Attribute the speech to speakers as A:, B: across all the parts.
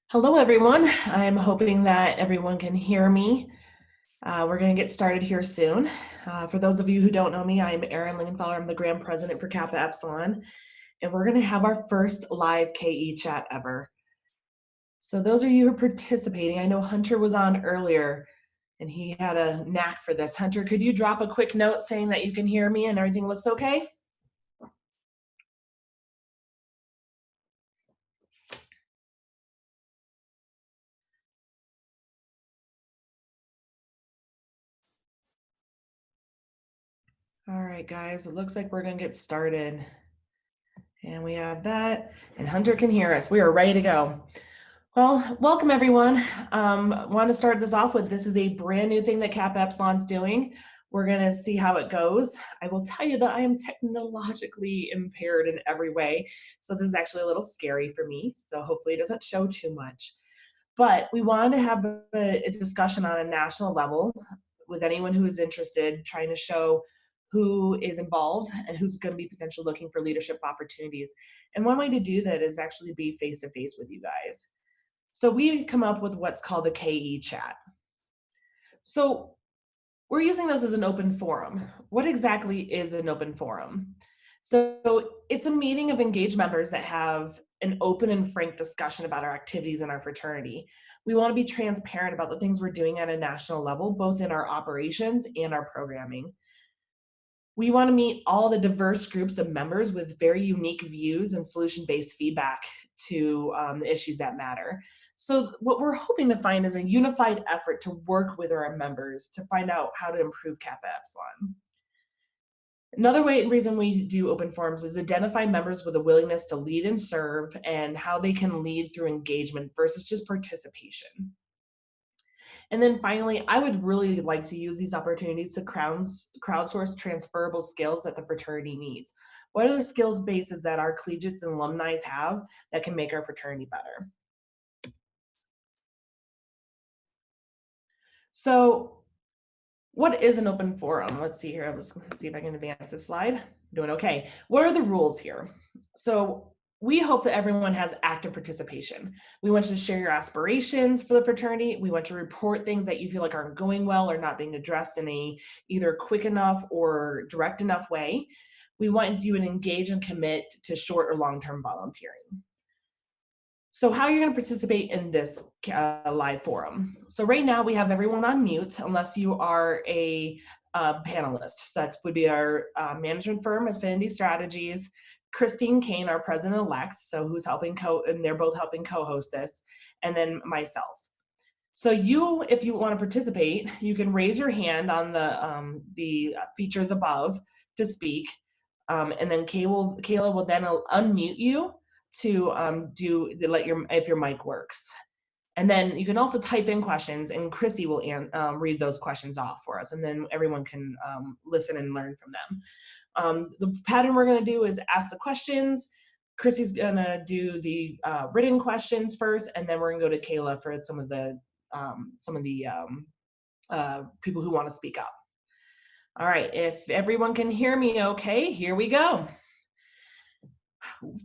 A: Hello, everyone. I'm hoping that everyone can hear me. We're going to get started here soon. For those of you who don't know me, I'm Erin Lingenfeller. I'm the Grand President for Kappa Epsilon, and we're going to have our first live KE chat ever. So those of you who are participating, I know Hunter was on earlier, and he had a knack for this. Hunter, could you drop a quick note saying that you can hear me and everything looks okay? All right, guys, it looks like we're going to get started. And we have that, and Hunter can hear us. We are ready to go. Well, welcome everyone. Want to start this off with, this is a brand new thing that Kappa Epsilon's doing. We're going to see how it goes. I will tell you that I am technologically impaired in every way, so this is actually a little scary for me, so hopefully it doesn't show too much. But we wanted to have a discussion on a national level with anyone who is interested, trying to show who is involved and who's going to be potentially looking for leadership opportunities. And one way to do that is actually be face-to-face with you guys. So we come up with what's called the KE chat. So we're using this as an open forum. What exactly is an open forum? So it's a meeting of engaged members that have an open and frank discussion about our activities in our fraternity. We want to be transparent about the things we're doing at a national level, both in our operations and our programming. We want to meet all the diverse groups of members with very unique views and solution-based feedback to the issues that matter. So what we're hoping to find is a unified effort to work with our members to find out how to improve Kappa Epsilon. Another reason we do open forums is identify members with a willingness to lead and serve, and how they can lead through engagement versus just participation. And then finally, I would really like to use these opportunities to crowdsource transferable skills that the fraternity needs. What are the skills bases that our collegiates and alumni have that can make our fraternity better? So what is an open forum? Let's see here. Let's see if I can advance this slide. Doing okay. What are the rules here? So we hope that everyone has active participation. We want you to share your aspirations for the fraternity. We want you to report things that you feel like aren't going well or not being addressed in a either quick enough or direct enough way. We want you to engage and commit to short or long-term volunteering. So how are you going to participate in this live forum? So right now we have everyone on mute unless you are a panelist. So that would be our management firm, Affinity Strategies, Christine Kane, our president-elect, so who's helping and they're both helping co-host this, and then myself. So if you want to participate, you can raise your hand on the features above to speak, and then Kayla will then unmute you to if your mic works. And then you can also type in questions, and Chrissy will read those questions off for us, and then everyone can listen and learn from them. The pattern we're going to do is ask the questions. Chrissy's going to do the written questions first, and then we're going to go to Kayla for some of the people who want to speak up. All right, if everyone can hear me okay, here we go.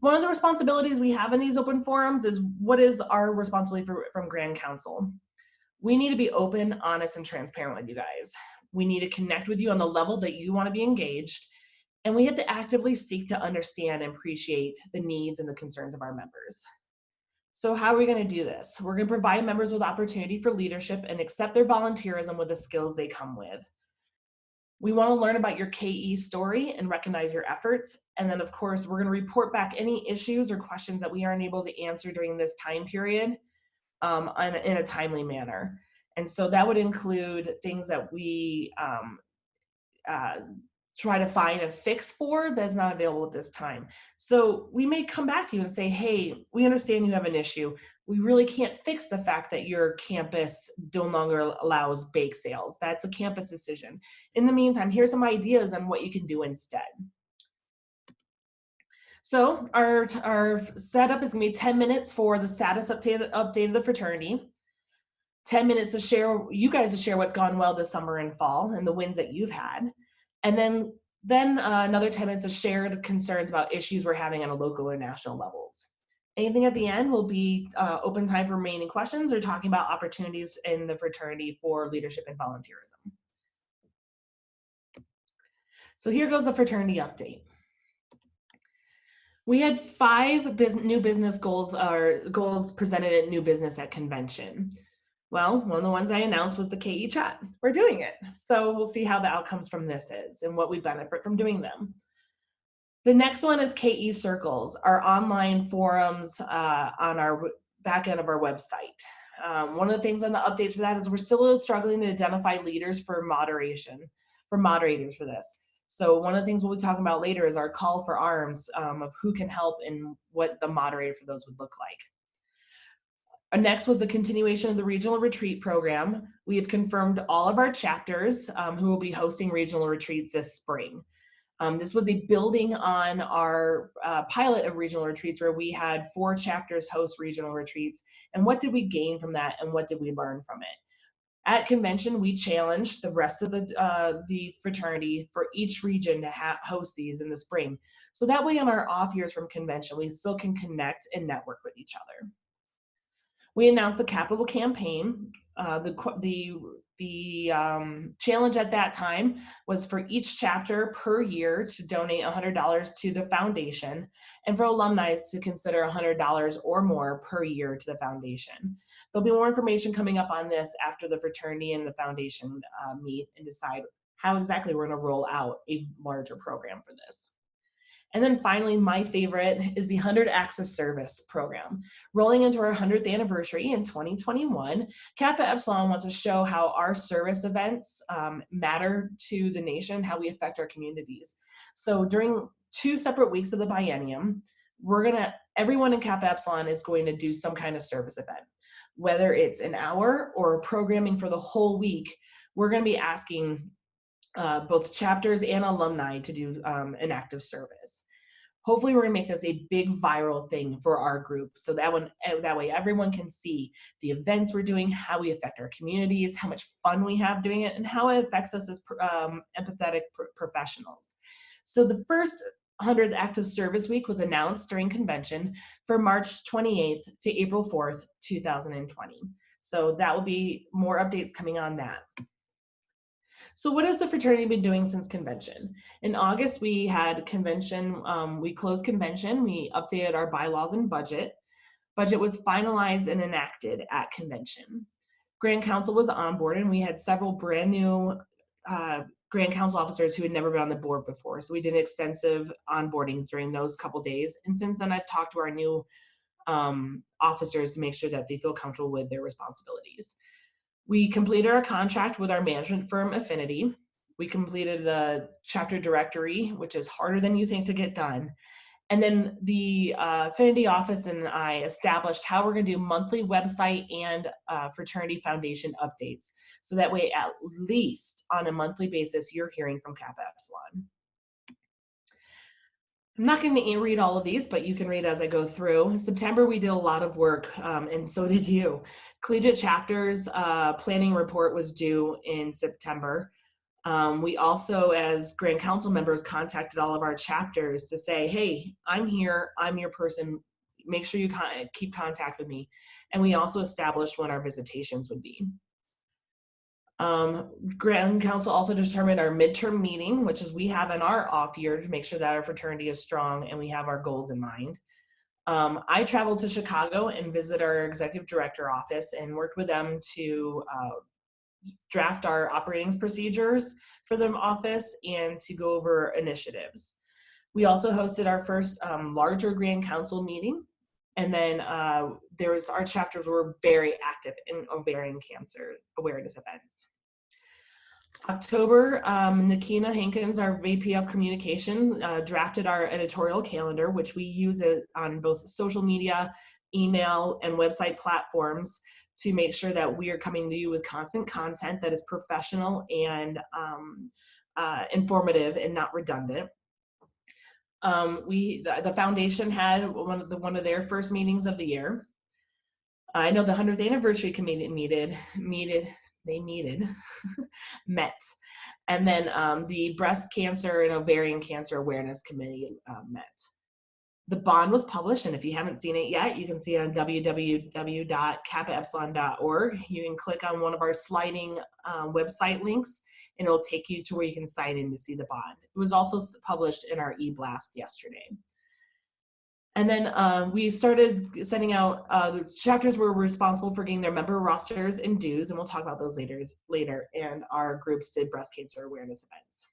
A: One of the responsibilities we have in these open forums is what is our responsibility from Grand Council. We need to be open, honest, and transparent with you guys. We need to connect with you on the level that you want to be engaged, and we have to actively seek to understand and appreciate the needs and the concerns of our members. So how are we going to do this? We're going to provide members with opportunity for leadership and accept their volunteerism with the skills they come with. We want to learn about your KE story and recognize your efforts. And then, of course, we're going to report back any issues or questions that we aren't able to answer during this time period in a timely manner. And so that would include things that we try to find a fix for that's not available at this time. So we may come back to you and say, hey, we understand you have an issue. We really can't fix the fact that your campus no longer allows bake sales. That's a campus decision. In the meantime, here's some ideas on what you can do instead. So our setup is gonna be 10 minutes for the status update of the fraternity, 10 minutes to share, you guys to share what's gone well this summer and fall and the wins that you've had. And then another 10 minutes of shared concerns about issues we're having on a local or national levels. Anything at the end will be open time for remaining questions or talking about opportunities in the fraternity for leadership and volunteerism. So here goes the fraternity update. We had 5 new business goals or goals presented at New Business at Convention. Well, one of the ones I announced was the KE chat. We're doing it. So we'll see how the outcomes from this is and what we benefit from doing them. The next one is KE Circles, our online forums on our back end of our website. One of the things on the updates for that is we're still struggling to identify leaders for moderators for this. So one of the things we'll be talking about later is our call for arms of who can help and what the moderator for those would look like. Next was the continuation of the regional retreat program. We have confirmed all of our chapters who will be hosting regional retreats this spring. This was a building on our pilot of regional retreats where we had 4 chapters host regional retreats. And what did we gain from that and what did we learn from it? At convention, we challenged the rest of the fraternity for each region to host these in the spring. So that way on our off years from convention, we still can connect and network with each other. We announced the capital campaign. The challenge at that time was for each chapter per year to donate $100 to the foundation, and for alumni to consider $100 or more per year to the foundation. There'll be more information coming up on this after the fraternity and the foundation meet and decide how exactly we're going to roll out a larger program for this. And then finally, my favorite is the 100 Access Service program. Rolling into our 100th anniversary in 2021, Kappa Epsilon wants to show how our service events matter to the nation, how we affect our communities. So during 2 separate weeks of the biennium, everyone in Kappa Epsilon is going to do some kind of service event. Whether it's an hour or programming for the whole week, we're going to be asking both chapters and alumni to do an active service. Hopefully we're gonna make this a big viral thing for our group so that way everyone can see the events we're doing, how we affect our communities, how much fun we have doing it, and how it affects us as empathetic professionals. So the first 100th Active Service Week was announced during convention for March 28th to April 4th, 2020. So that will be more updates coming on that. So what has the fraternity been doing since convention? In August, we had convention, we closed convention, we updated our bylaws and budget. Budget was finalized and enacted at convention. Grand Council was on board and we had several brand new Grand Council officers who had never been on the board before. So we did extensive onboarding during those couple days. And since then I've talked to our new officers to make sure that they feel comfortable with their responsibilities. We completed our contract with our management firm, Affinity. We completed the chapter directory, which is harder than you think to get done. And then the Affinity office and I established how we're going to do monthly website and fraternity foundation updates. So that way, at least on a monthly basis, you're hearing from Kappa Epsilon. I'm not going to read all of these, but you can read as I go through. In September, we did a lot of work, and so did you. Collegiate Chapters planning report was due in September. We also, as Grand Council members, contacted all of our chapters to say, hey, I'm here, I'm your person, make sure you keep contact with me. And we also established when our visitations would be. Grand Council also determined our midterm meeting, which is we have in our off year to make sure that our fraternity is strong and we have our goals in mind. I traveled to Chicago and visit our executive director office and worked with them to draft our operating procedures for the office and to go over initiatives. We also hosted our first larger Grand Council meeting. And then our chapters were very active in ovarian cancer awareness events. October, Nikina Hankins, our VP of Communication, drafted our editorial calendar, which we use it on both social media, email, and website platforms to make sure that we are coming to you with constant content that is professional and informative and not redundant. The foundation had one of their first meetings of the year. I know the 100th anniversary committee met. And then the breast cancer and ovarian cancer awareness committee met. The bond was published, and if you haven't seen it yet, you can see it on www.kappaepsilon.org. You can click on one of our sliding website links, and it'll take you to where you can sign in to see the bond. It was also published in our e-blast yesterday. And then we started sending out the chapters were responsible for getting their member rosters and dues, and we'll talk about those later. And our groups did breast cancer awareness events.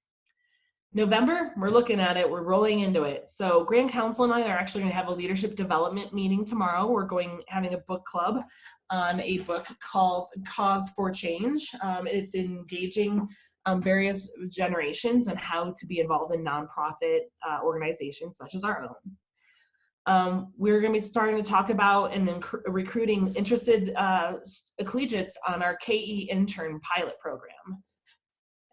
A: November, we're looking at it, we're rolling into it. So Grand Council and I are actually going to have a leadership development meeting tomorrow. We're having a book club on a book called Cause for Change. It's engaging various generations and how to be involved in nonprofit organizations such as our own. We're going to be starting to talk about and recruiting interested collegiates on our KE intern pilot program.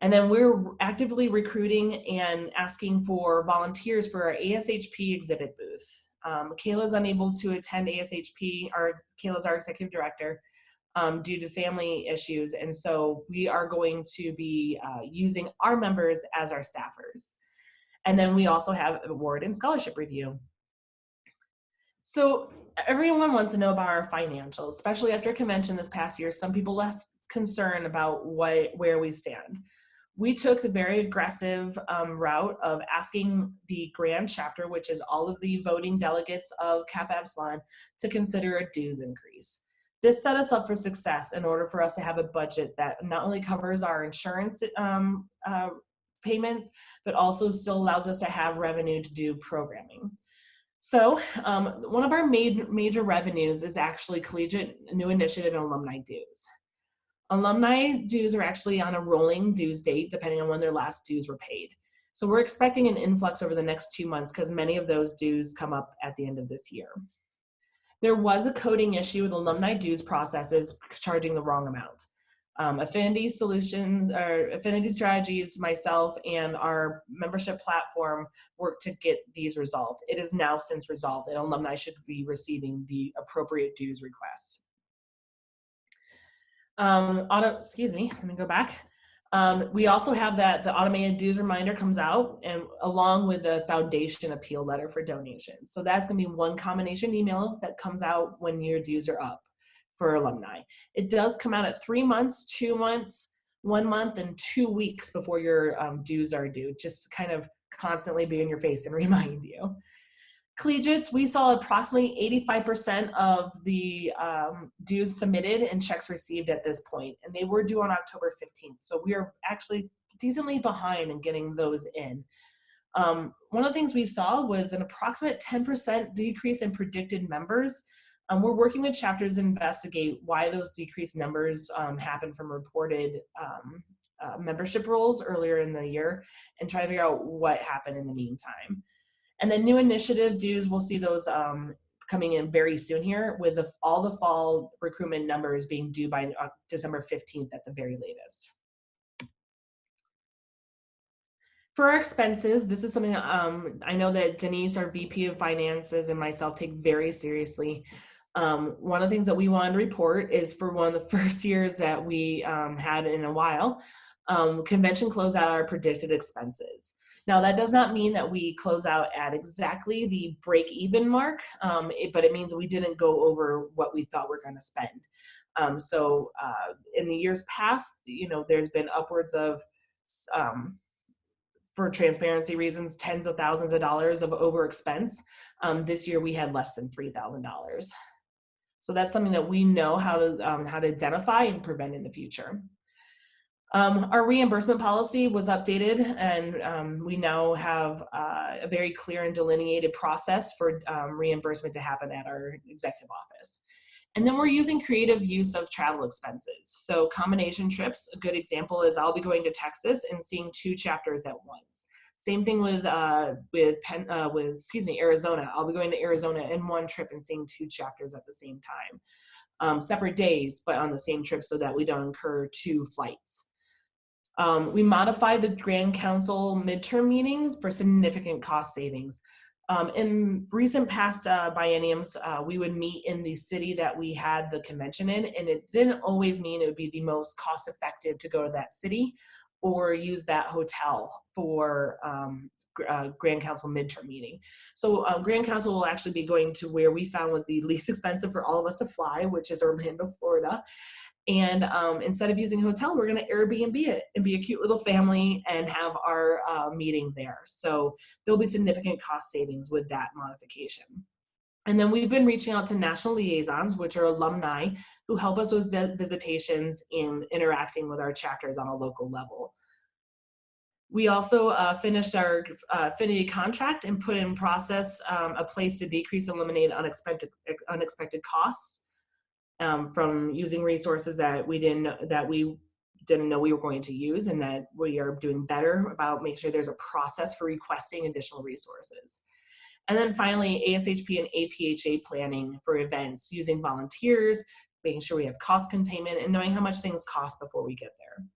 A: And then we're actively recruiting and asking for volunteers for our ASHP exhibit booth. Kayla's unable to attend ASHP, Kayla's our executive director, due to family issues. And so we are going to be using our members as our staffers. And then we also have award and scholarship review. So everyone wants to know about our financials, especially after a convention this past year. Some people left concern about where we stand. We took the very aggressive route of asking the grand chapter, which is all of the voting delegates of Kappa Epsilon, to consider a dues increase. This set us up for success in order for us to have a budget that not only covers our insurance payments, but also still allows us to have revenue to do programming. So one of our major revenues is actually collegiate new initiative and alumni dues. Alumni dues are actually on a rolling dues date, depending on when their last dues were paid. So we're expecting an influx over the next 2 months because many of those dues come up at the end of this year. There was a coding issue with alumni dues processes charging the wrong amount. Affinity Solutions, or Affinity Strategies, myself, and our membership platform worked to get these resolved. It is now since resolved, and alumni should be receiving the appropriate dues requests. Excuse me, let me go back. We also have that the automated dues reminder comes out, and along with the foundation appeal letter for donations. So that's gonna be one combination email that comes out when your dues are up for alumni. It does come out at 3 months, 2 months, 1 month, and 2 weeks before your dues are due, just to kind of constantly be in your face and remind you. Collegiates, we saw approximately 85% of the dues submitted and checks received at this point, and they were due on October 15th. So we are actually decently behind in getting those in. One of the things we saw was an approximate 10% decrease in predicted members. We're working with chapters to investigate why those decreased numbers happen from reported membership rolls earlier in the year and try to figure out what happened in the meantime. And then new initiative dues, we'll see those coming in very soon here with all the fall recruitment numbers being due by December 15th at the very latest. For our expenses, this is something I know that Denise, our VP of Finances, and myself take very seriously. One of the things that we wanted to report is for one of the first years that we had in a while, convention close out our predicted expenses. Now that does not mean that we close out at exactly the break-even mark, but it means we didn't go over what we thought we're going to spend. So in the years past, there's been upwards of, for transparency reasons, tens of thousands of dollars of over expense. This year we had less than $3,000. So that's something that we know how to identify and prevent in the future. Our reimbursement policy was updated, and we now have a very clear and delineated process for reimbursement to happen at our executive office. And then we're using creative use of travel expenses. So combination trips, a good example is I'll be going to Texas and seeing 2 chapters at once. Same thing with Arizona. I'll be going to Arizona in 1 trip and seeing 2 chapters at the same time. Separate days, but on the same trip so that we don't incur 2 flights. We modified the Grand Council midterm meeting for significant cost savings. In recent past bienniums, we would meet in the city that we had the convention in, and it didn't always mean it would be the most cost effective to go to that city or use that hotel for Grand Council midterm meeting. So Grand Council will actually be going to where we found was the least expensive for all of us to fly, which is Orlando, Florida. And instead of using a hotel, we're going to Airbnb it and be a cute little family and have our meeting there. So there'll be significant cost savings with that modification. And then we've been reaching out to national liaisons, which are alumni who help us with visitations and interacting with our chapters on a local level. We also finished our affinity contract and put in process a place to decrease and eliminate unexpected costs from using resources that we didn't know we were going to use, and that we are doing better about making sure there's a process for requesting additional resources. And then finally, ASHP and APHA planning for events using volunteers, making sure we have cost containment, and knowing how much things cost before we get there.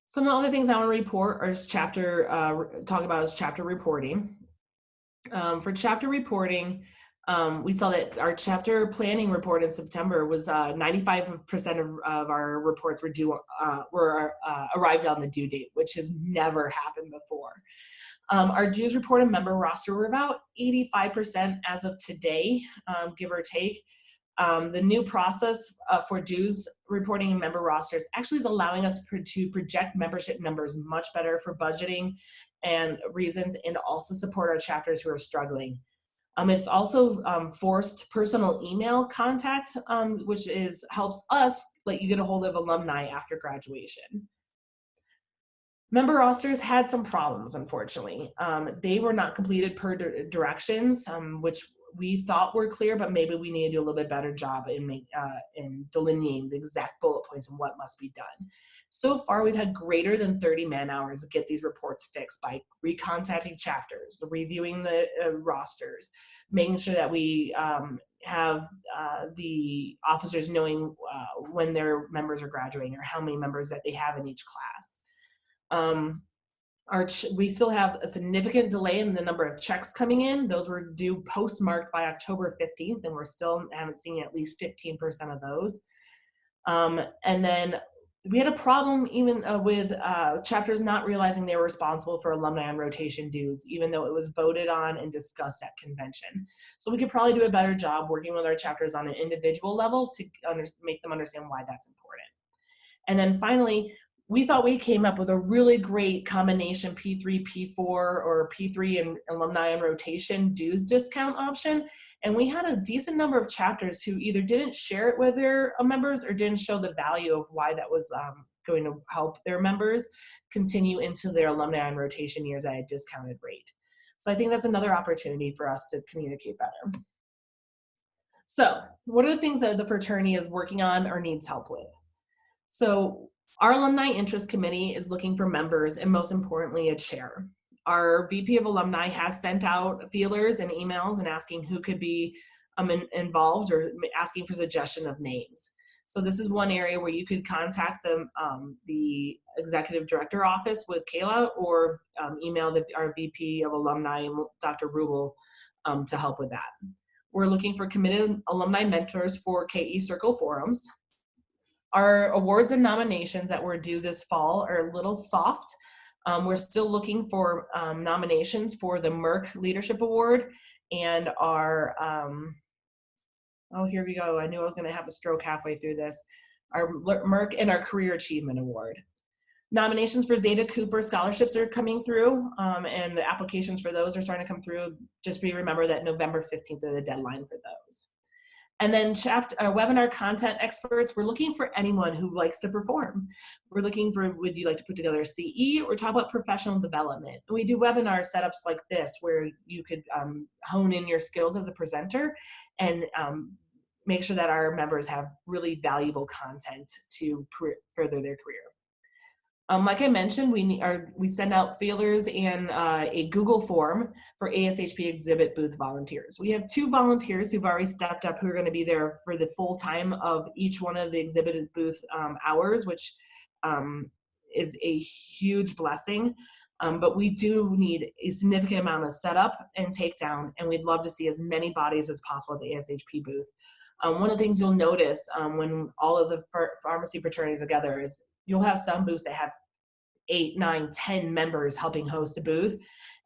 A: Some of the other things I want to report is talk about is chapter reporting. For chapter reporting, we saw that our chapter planning report in September was 95% of our reports were arrived on the due date, which has never happened before. Our dues report and member roster were about 85% as of today, give or take. The new process for dues reporting and member rosters actually is allowing us to project membership numbers much better for budgeting and reasons, and also support our chapters who are struggling. It's also forced personal email contact, which helps us let you get a hold of alumni after graduation. Member rosters had some problems, unfortunately. They were not completed per directions, which we thought were clear, but maybe we need to do a little bit better job in delineating the exact bullet points and what must be done. So far, we've had greater than 30 man hours to get these reports fixed by recontacting chapters, reviewing the rosters, making sure that we have the officers knowing when their members are graduating or how many members that they have in each class. We still have a significant delay in the number of checks coming in. Those were due postmarked by October 15th, and we're still haven't seen at least 15% of those. And then we had a problem even with chapters not realizing they were responsible for alumni on rotation dues, even though it was voted on and discussed at convention. So we could probably do a better job working with our chapters on an individual level to make them understand why that's important. And then finally, we thought we came up with a really great combination P3, P4, or P3 and alumni and rotation dues discount option. And we had a decent number of chapters who either didn't share it with their members or didn't show the value of why that was going to help their members continue into their alumni and rotation years at a discounted rate. So I think that's another opportunity for us to communicate better. So what are the things that the fraternity is working on or needs help with? So our Alumni Interest Committee is looking for members and, most importantly, a chair. Our VP of Alumni has sent out feelers and emails and asking who could be involved or asking for suggestion of names. So this is one area where you could contact the Executive Director Office with Kayla, or email our VP of Alumni, Dr. Rubel, to help with that. We're looking for committed alumni mentors for KE Circle forums. Our awards and nominations that were due this fall are a little soft. We're still looking for nominations for the Merck Leadership Award and our, oh, here we go. I knew I was going to have a stroke halfway through this. Our Merck and our Career Achievement Award. Nominations for Zeta Cooper scholarships are coming through, and the applications for those are starting to come through. Just remember that November 15th is the deadline for those. And then webinar content experts, we're looking for anyone who likes to perform. We're looking for, would you like to put together a CE or talk about professional development? And we do webinar setups like this where you could hone in your skills as a presenter and make sure that our members have really valuable content to further their career. Like I mentioned, we send out feelers and a Google form for ASHP exhibit booth volunteers. We have 2 volunteers who've already stepped up who are going to be there for the full time of each one of the exhibited booth hours, which is a huge blessing. But we do need a significant amount of setup and takedown, and we'd love to see as many bodies as possible at the ASHP booth. One of the things you'll notice when all of the pharmacy fraternities together is you'll have some booths that have 8, 9, 10 members helping host a booth.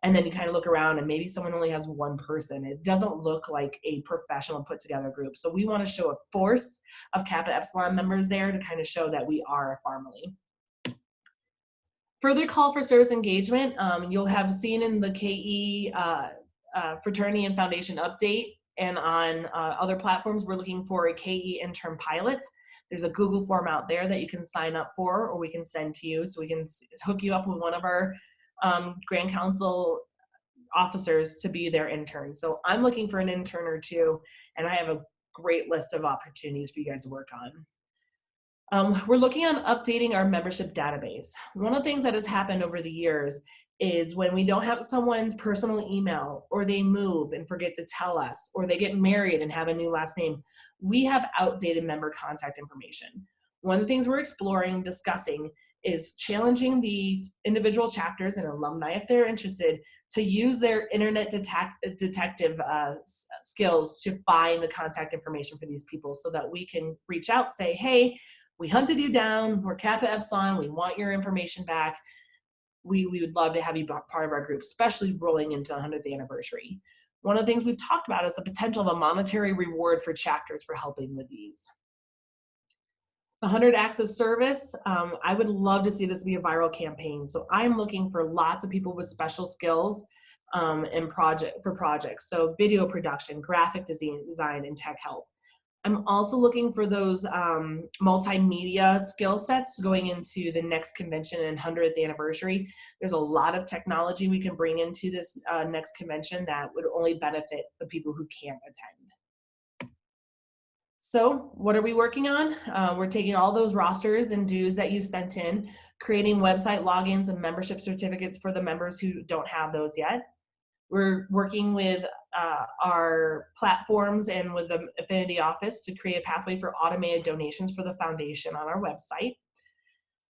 A: And then you kind of look around and maybe someone only has one person. It doesn't look like a professional put together group. So we want to show a force of Kappa Epsilon members there to kind of show that we are a family. Further call for service engagement, you'll have seen in the KE fraternity and foundation update, and on other platforms, we're looking for a KE intern pilot. There's a Google form out there that you can sign up for, or we can send to you, so we can hook you up with one of our Grand Council officers to be their intern. So I'm looking for an intern or two, and I have a great list of opportunities for you guys to work on. We're looking on updating our membership database. One of the things that has happened over the years is when we don't have someone's personal email, or they move and forget to tell us, or they get married and have a new last name, we have outdated member contact information. One of the things we're exploring, discussing, is challenging the individual chapters and alumni, if they're interested, to use their internet detective skills to find the contact information for these people, so that we can reach out, say, hey, we hunted you down, we're Kappa Epsilon, we want your information back. We would love to have you part of our group, especially rolling into the 100th anniversary. One of the things we've talked about is the potential of a monetary reward for chapters for helping with these. The 100 Acts of Service, I would love to see this be a viral campaign. So I'm looking for lots of people with special skills and projects. So video production, graphic design, and tech help. I'm also looking for those multimedia skill sets going into the next convention and 100th anniversary. There's a lot of technology we can bring into this next convention that would only benefit the people who can't attend. So what are we working on? We're taking all those rosters and dues that you sent in, creating website logins and membership certificates for the members who don't have those yet. We're working with our platforms and with the Affinity office to create a pathway for automated donations for the foundation on our website.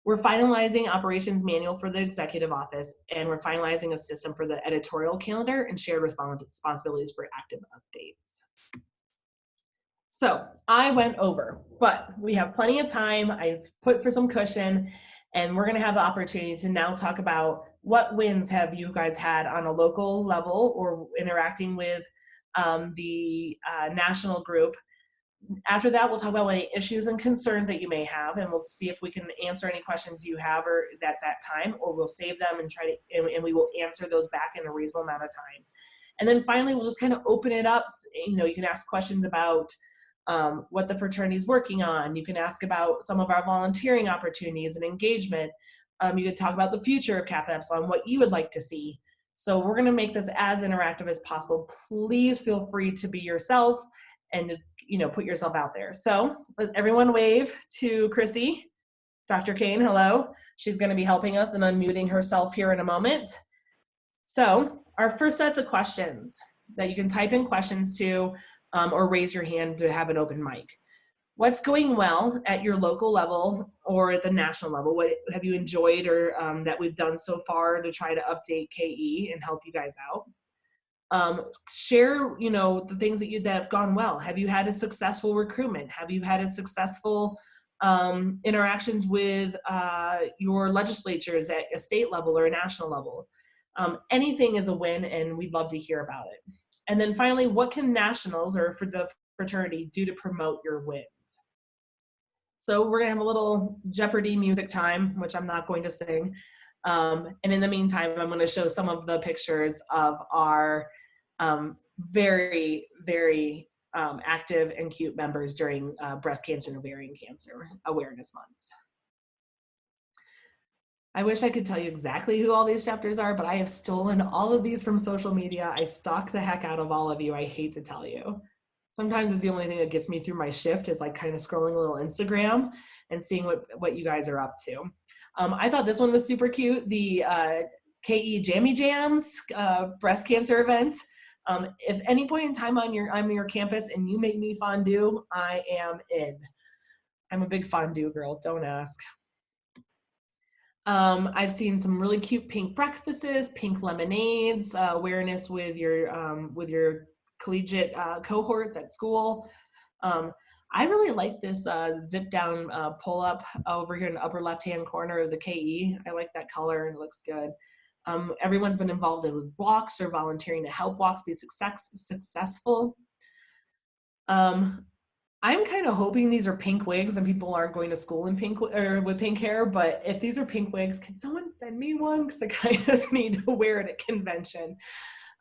A: We're finalizing operations manual for the executive office, and we're finalizing a system for the editorial calendar and shared responsibilities for active updates. So I went over, but we have plenty of time. I put for some cushion, and we're gonna have the opportunity to now talk about what wins have you guys had on a local level or interacting with the national group. After that, we'll talk about any issues and concerns that you may have, and we'll see if we can answer any questions you have or at that time, or we'll save them and try to, and we will answer those back in a reasonable amount of time. And then finally, we'll just kind of open it up. You know, you can ask questions about what the fraternity is working on. You can ask about some of our volunteering opportunities and engagement. You could talk about the future of Kappa Epsilon, what you would like to see. So we're gonna make this as interactive as possible. Please feel free to be yourself and, you know, put yourself out there. So let everyone wave to Chrissy. Dr. Kane, hello. She's gonna be helping us and unmuting herself here in a moment. So our first sets of questions that you can type in questions to or raise your hand to have an open mic. What's going well at your local level or at the national level? What have you enjoyed or that we've done so far to try to update KE and help you guys out? Share, you know, the things that have gone well. Have you had a successful recruitment? Have you had a successful interactions with your legislatures at a state level or a national level? Anything is a win, and we'd love to hear about it. And then finally, what can nationals or for the fraternity do to promote your wins? So we're gonna have a little Jeopardy music time, which I'm not going to sing. And in the meantime, I'm gonna show some of the pictures of our very, very active and cute members during breast cancer and ovarian cancer awareness months. I wish I could tell you exactly who all these chapters are, but I have stolen all of these from social media. I stalk the heck out of all of you. I hate to tell you. Sometimes it's the only thing that gets me through my shift is like kind of scrolling a little Instagram and seeing what you guys are up to. I thought this one was super cute. The KE Jammy Jams breast cancer event. If any point in time I'm your campus and you make me fondue, I am in. I'm a big fondue girl, don't ask. I've seen some really cute pink breakfasts, pink lemonades, awareness with your collegiate cohorts at school. I really like this zip down pull up over here in the upper left hand corner of the KE. I like that color and it looks good. Everyone's been involved with walks or volunteering to help walks be successful. I'm kind of hoping these are pink wigs and people aren't going to school in pink or with pink hair, but if these are pink wigs, can someone send me one? Because I kind of need to wear it at convention.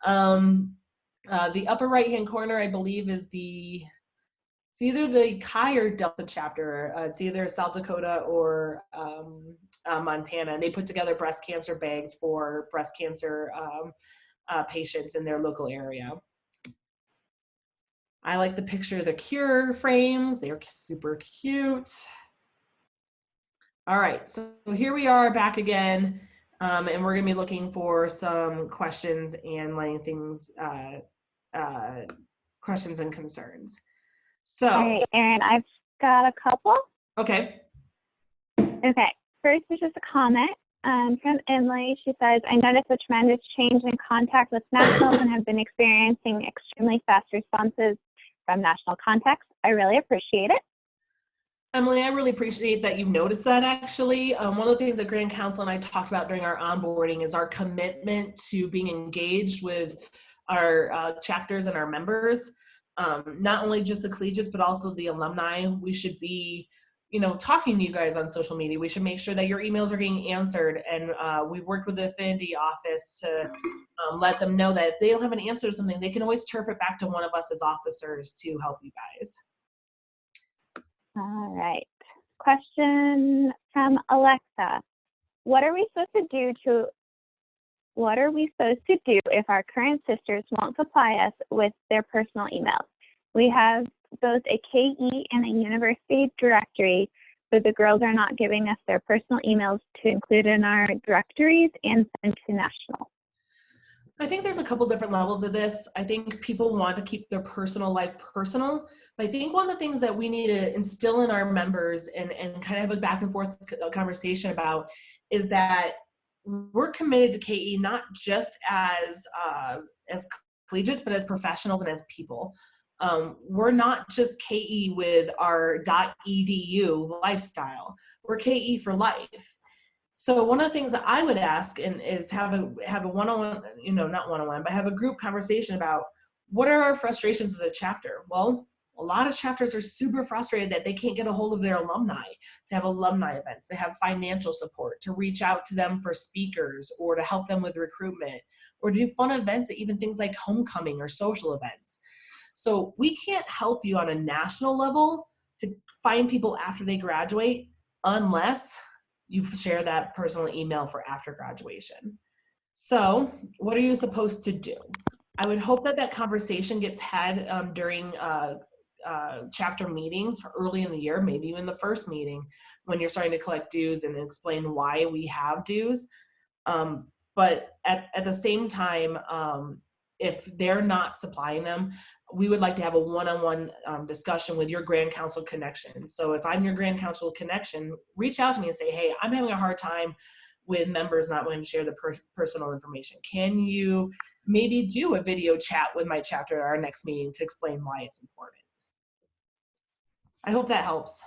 A: The upper right-hand corner, I believe, is it's either the Chi or Delta chapter. It's either South Dakota or Montana. And they put together breast cancer bags for breast cancer patients in their local area. I like the picture of the cure frames. They're super cute. All right, so here we are back again, and we're gonna be looking for some questions and letting things, questions and concerns. So.
B: All right, Erin, I've got a couple.
A: Okay.
B: Okay, first is just a comment from Emily. She says, I noticed a tremendous change in contact with nationals and have been experiencing extremely fast responses from national contacts. I really appreciate it.
A: Emily, I really appreciate that you've noticed that actually. One of the things that Grand Council and I talked about during our onboarding is our commitment to being engaged with our chapters and our members. Not only just the collegiates, but also the alumni. We should be, talking to you guys on social media. We should make sure that your emails are getting answered. And we've worked with the affinity office to let them know that if they don't have an answer to something, they can always turf it back to one of us as officers to help you guys.
B: All right. Question from Alexa. What are we supposed to do if our current sisters won't supply us with their personal emails? We have both a KE and a university directory, but the girls are not giving us their personal emails to include in our directories and send to national.
A: I think there's a couple different levels of this. I think people want to keep their personal life personal. But I think one of the things that we need to instill in our members and kind of have a back and forth conversation about is that we're committed to KE not just as collegiates, but as professionals and as people. We're not just KE with our .edu lifestyle. We're KE for life. So one of the things that I would ask is have a one-on-one, not one-on-one, but have a group conversation about what are our frustrations as a chapter? Well, a lot of chapters are super frustrated that they can't get a hold of their alumni, to have alumni events, to have financial support, to reach out to them for speakers or to help them with recruitment or to do fun events, even things like homecoming or social events. So we can't help you on a national level to find people after they graduate unless you share that personal email for after graduation. So what are you supposed to do? I would hope that conversation gets had during chapter meetings early in the year, maybe even the first meeting when you're starting to collect dues and explain why we have dues. But at the same time, if they're not supplying them, we would like to have a one-on-one discussion with your Grand Council connection. So if I'm your Grand Council connection, reach out to me and say, hey, I'm having a hard time with members not wanting to share the personal information. Can you maybe do a video chat with my chapter at our next meeting to explain why it's important? I hope that helps.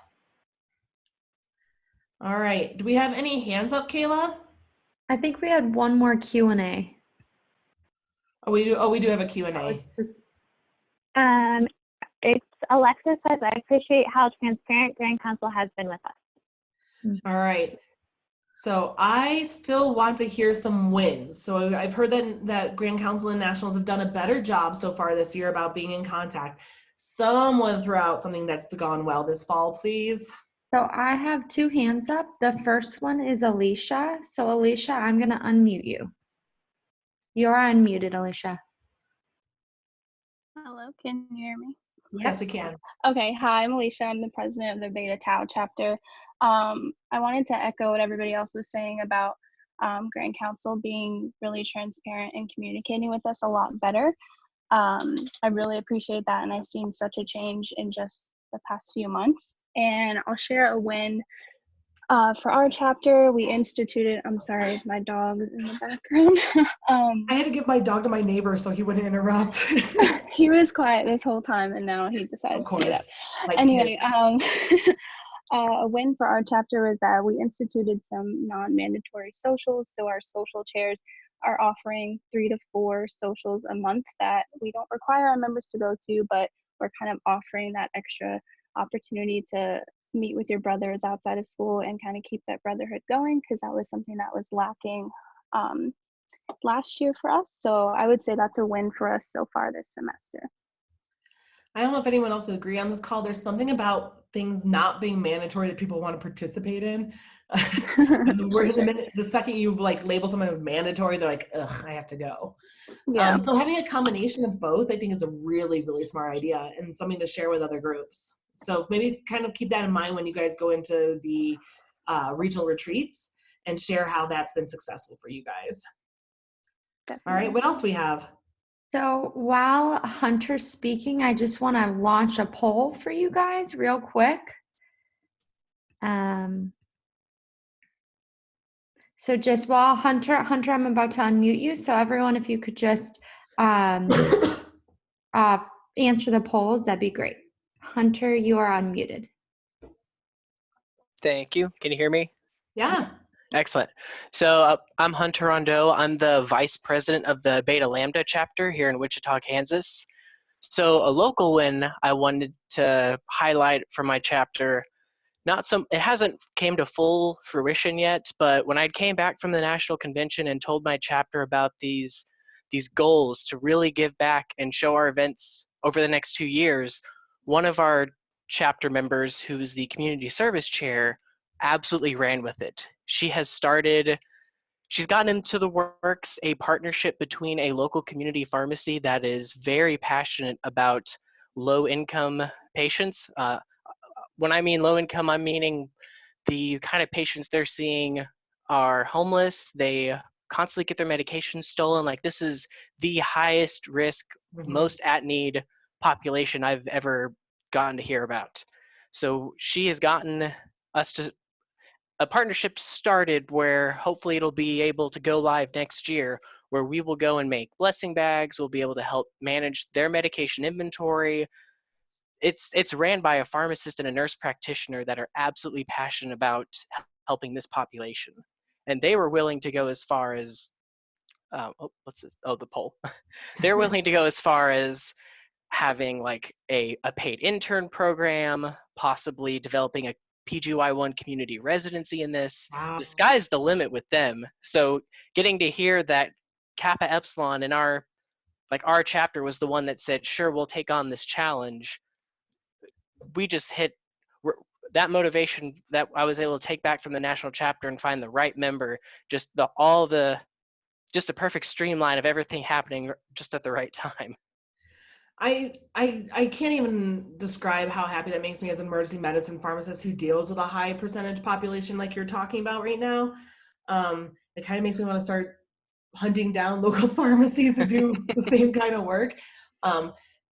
A: All right, do we have any hands up, Kayla?
C: I think we had one more Q&A.
A: Oh, we do have a Q&A.
B: It's Alexa says, I appreciate how transparent Grand Council has been with us.
A: All right. So I still want to hear some wins. So I've heard that Grand Council and Nationals have done a better job so far this year about being in contact. Someone throw out something that's gone well this fall, please.
C: So I have two hands up. The first one is Alicia. So Alicia, I'm going to unmute you. You're unmuted, Alicia.
D: Hello, can you hear me?
A: Yes, we can.
D: Okay, hi, I'm Alicia. I'm the president of the Beta Tau chapter. I wanted to echo what everybody else was saying about Grand Council being really transparent and communicating with us a lot better. I really appreciate that, and I've seen such a change in just the past few months. And I'll share a win For our chapter, we instituted, I'm sorry, my dog is in the background.
A: I had to give my dog to my neighbor so he wouldn't interrupt.
D: He was quiet this whole time and now he
A: Of
D: decides to get up.
A: course. Like
D: Anyway,
A: kids.
D: a win for our chapter was that we instituted some non-mandatory socials. So our social chairs are offering 3 to 4 socials a month that we don't require our members to go to, but we're kind of offering that extra opportunity to meet with your brothers outside of school and kind of keep that brotherhood going, because that was something that was lacking last year for us. So I would say that's a win for us so far this semester.
A: I don't know if anyone else would agree on this call. There's something about things not being mandatory that people want to participate in. And we're in the minute, the second you like label something as mandatory, they're like, ugh, I have to go.
D: Yeah.
A: So having a combination of both, I think, is a really, really smart idea and something to share with other groups. So maybe kind of keep that in mind when you guys go into the regional retreats and share how that's been successful for you guys.
D: Definitely.
A: All right, what else we have?
C: So while Hunter's speaking, I just want to launch a poll for you guys real quick. So just while Hunter, I'm about to unmute you. So everyone, if you could just answer the polls, that'd be great. Hunter, you are unmuted.
E: Thank you. Can you hear me?
A: Yeah.
E: Excellent. So I'm Hunter Rondeau. I'm the vice president of the Beta Lambda chapter here in Wichita, Kansas. So a local win I wanted to highlight for my chapter, it hasn't came to full fruition yet, but when I came back from the national convention and told my chapter about these goals to really give back and show our events over the next 2 years, one of our chapter members, who's the community service chair, absolutely ran with it. She's gotten into the works a partnership between a local community pharmacy that is very passionate about low-income patients. When I mean low income, I'm meaning the kind of patients they're seeing are homeless. They constantly get their medication stolen. Like, this is the highest risk, most at need population I've ever gotten to hear about. So she has gotten us to a partnership started where hopefully it'll be able to go live next year, where we will go and make blessing bags. We'll be able to help manage their medication inventory. It's ran by a pharmacist and a nurse practitioner that are absolutely passionate about helping this population. And they were willing to go as far as, what's this? Oh, the poll. They're willing to go as far as having like a paid intern program, possibly developing a PGY1 community residency in this.
A: Wow.
E: The sky's the limit with them. So getting to hear that Kappa Epsilon in our chapter was the one that said, sure, we'll take on this challenge. We just hit that motivation that I was able to take back from the national chapter and find the right member, just a perfect streamline of everything happening just at the right time.
A: I can't even describe how happy that makes me as an emergency medicine pharmacist who deals with a high percentage population like you're talking about right now. It kind of makes me want to start hunting down local pharmacies who do the same kind of work.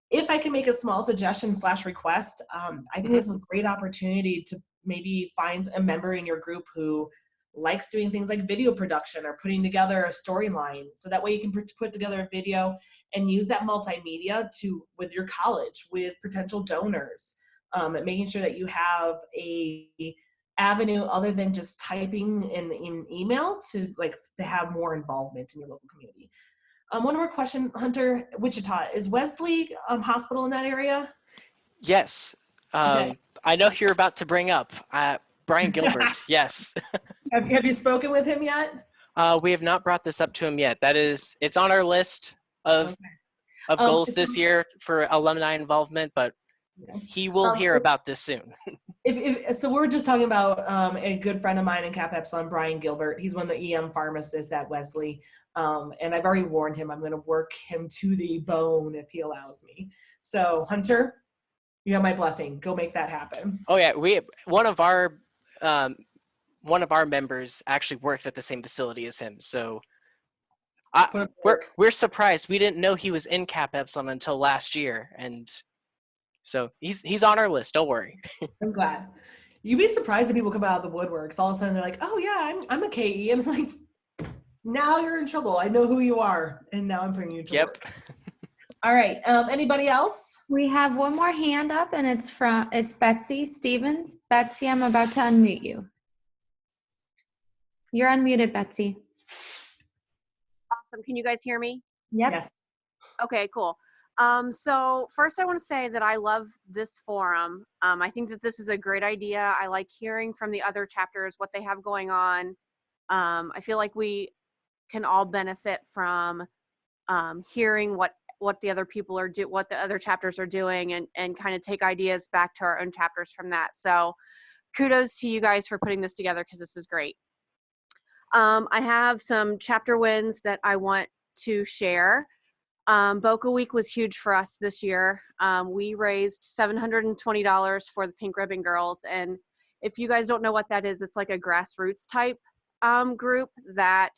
A: If I can make a small suggestion / request, I think this is a great opportunity to maybe find a member in your group who likes doing things like video production or putting together a storyline. So that way you can put together a video and use that multimedia with your college, with potential donors, and making sure that you have a avenue other than just typing in email to have more involvement in your local community. One more question, Hunter. Wichita, is Wesley Hospital in that area?
E: Yes.
A: Okay.
E: I know you're about to bring up Brian Gilbert. Yes.
A: Have you spoken with him yet?
E: We have not brought this up to him yet. It's on our list of goals this year for alumni involvement, but he will hear about this soon.
A: So we're just talking about a good friend of mine in Kappa Epsilon, Brian Gilbert. He's one of the EM pharmacists at Wesley. And I've already warned him I'm going to work him to the bone if he allows me. So Hunter, you have my blessing. Go make that happen.
E: Oh yeah, one of our members actually works at the same facility as him. So we're surprised. We didn't know he was in Kappa Epsilon until last year, and so he's on our list. Don't worry.
A: I'm glad. You'd be surprised if people come out of the woodworks. All of a sudden they're like, oh yeah, I'm a KE. And I'm like, now you're in trouble. I know who you are. And now I'm putting you to
E: Yep.
A: work. All right. Anybody else?
C: We have one more hand up, and it's Betsy Stevens. Betsy, I'm about to unmute you. You're unmuted, Betsy.
F: Awesome. Can you guys hear me?
C: Yep.
A: Yes.
F: Okay, cool. So first I want to say that I love this forum. I think that this is a great idea. I like hearing from the other chapters what they have going on. I feel like we can all benefit from hearing what the other people are what the other chapters are doing, and kind of take ideas back to our own chapters from that. So kudos to you guys for putting this together, because this is great. I have some chapter wins that I want to share. Boca Week was huge for us this year. We raised $720 for the Pink Ribbon Girls. And if you guys don't know what that is, it's like a grassroots type group that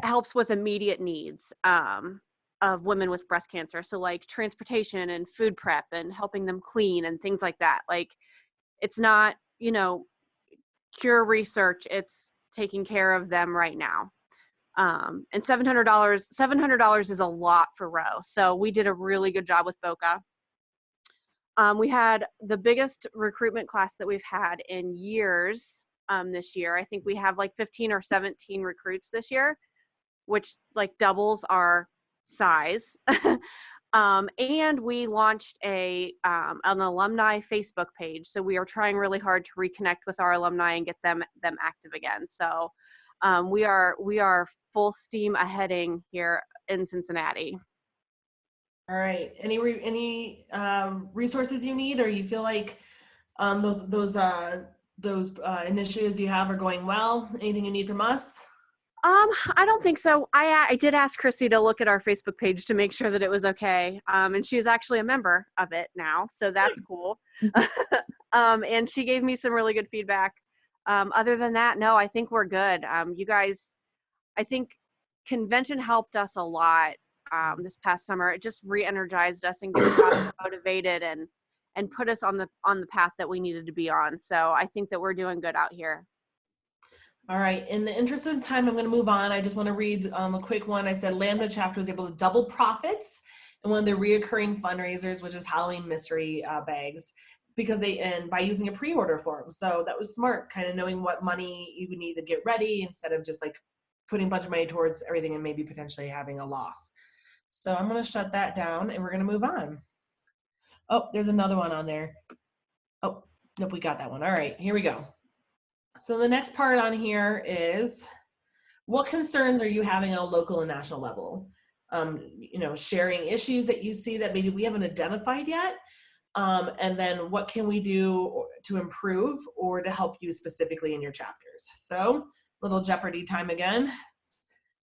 F: helps with immediate needs of women with breast cancer. So like transportation and food prep and helping them clean and things like that. Like, it's not, cure research, it's taking care of them right now. And $700 is a lot for Roe. So we did a really good job with Boca. We had the biggest recruitment class that we've had in years this year. I think we have like 15 or 17 recruits this year, which like doubles our size. And we launched an alumni Facebook page. So we are trying really hard to reconnect with our alumni and get them active again. So we are full steam aheading here in Cincinnati.
A: All right. Any resources you need, or you feel like those initiatives you have are going well? Anything you need from us?
F: I don't think so. I did ask Chrissy to look at our Facebook page to make sure that it was okay. And she's actually a member of it now, so that's cool. And she gave me some really good feedback. Other than that, no, I think we're good. You guys, I think convention helped us a lot this past summer. It just re-energized us and got us motivated and put us on the path that we needed to be on. So I think that we're doing good out here.
A: All right. In the interest of time, I'm going to move on. I just want to read a quick one. I said Lambda chapter was able to double profits in one of their reoccurring fundraisers, which is Halloween mystery bags, because by using a pre-order form. So that was smart, kind of knowing what money you would need to get ready instead of just like putting a bunch of money towards everything and maybe potentially having a loss. So I'm going to shut that down and we're going to move on. Oh, there's another one on there. Oh, nope, we got that one. All right, here we go. So the next part on here is, what concerns are you having on a local and national level? Sharing issues that you see that maybe we haven't identified yet. And then what can we do to improve or to help you specifically in your chapters? So little Jeopardy time again.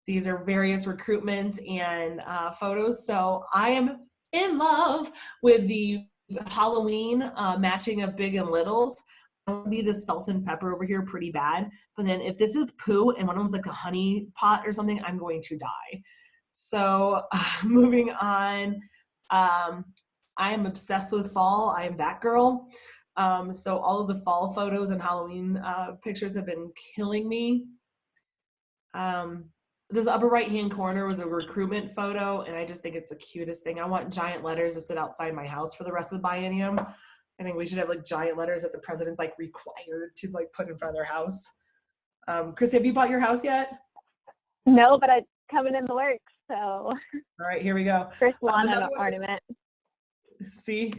A: These are various recruitment and photos. So I am in love with the Halloween matching of big and littles. I want to be the salt and pepper over here pretty bad. But then if this is poo and one of them's like a honey pot or something, I'm going to die. So moving on, I am obsessed with fall. I am that girl. So all of the fall photos and Halloween pictures have been killing me. This upper right-hand corner was a recruitment photo, and I just think it's the cutest thing. I want giant letters to sit outside my house for the rest of the biennium. I think we should have like giant letters that the president's like required to like put in front of their house. Chrissy, have you bought your house yet?
B: No, but it's coming in the works. So
A: All right, here we go.
B: first lawn
A: Another one-
B: ornament.
A: See,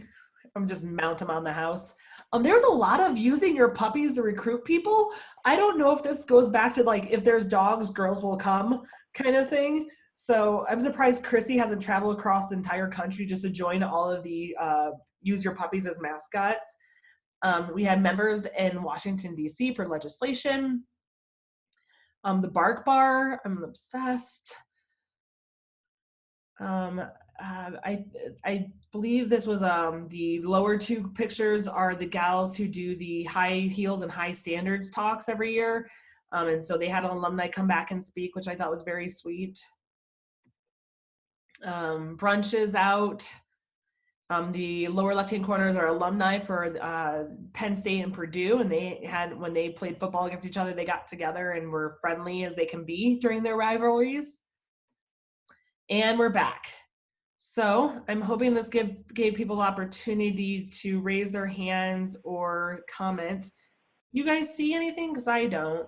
A: I'm just mount them on the house. There's a lot of using your puppies to recruit people. I don't know if this goes back to like, if there's dogs, girls will come kind of thing. So I'm surprised Chrissy hasn't traveled across the entire country just to join all of the use your puppies as mascots. We had members in Washington, D.C. for legislation. The Bark Bar, I'm obsessed. I believe this was the lower two pictures are the gals who do the high heels and high standards talks every year. And so they had an alumni come back and speak, which I thought was very sweet. Brunches out. The lower left-hand corners are alumni for Penn State and Purdue, and when they played football against each other, they got together and were friendly as they can be during their rivalries. And we're back. So I'm hoping this gave people opportunity to raise their hands or comment. You guys see anything? Because I don't.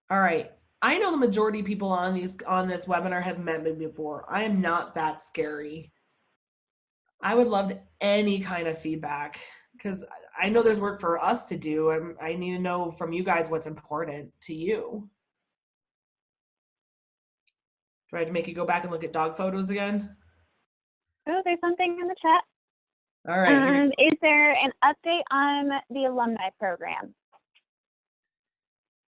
A: All right. I know the majority of people on this webinar have met me before. I am not that scary. I would love any kind of feedback because I know there's work for us to do, and I need to know from you guys what's important to you. Do I have to make you go back and look at dog photos again?
B: Oh, there's something in the chat.
A: All right.
B: Is there an update on the alumni program?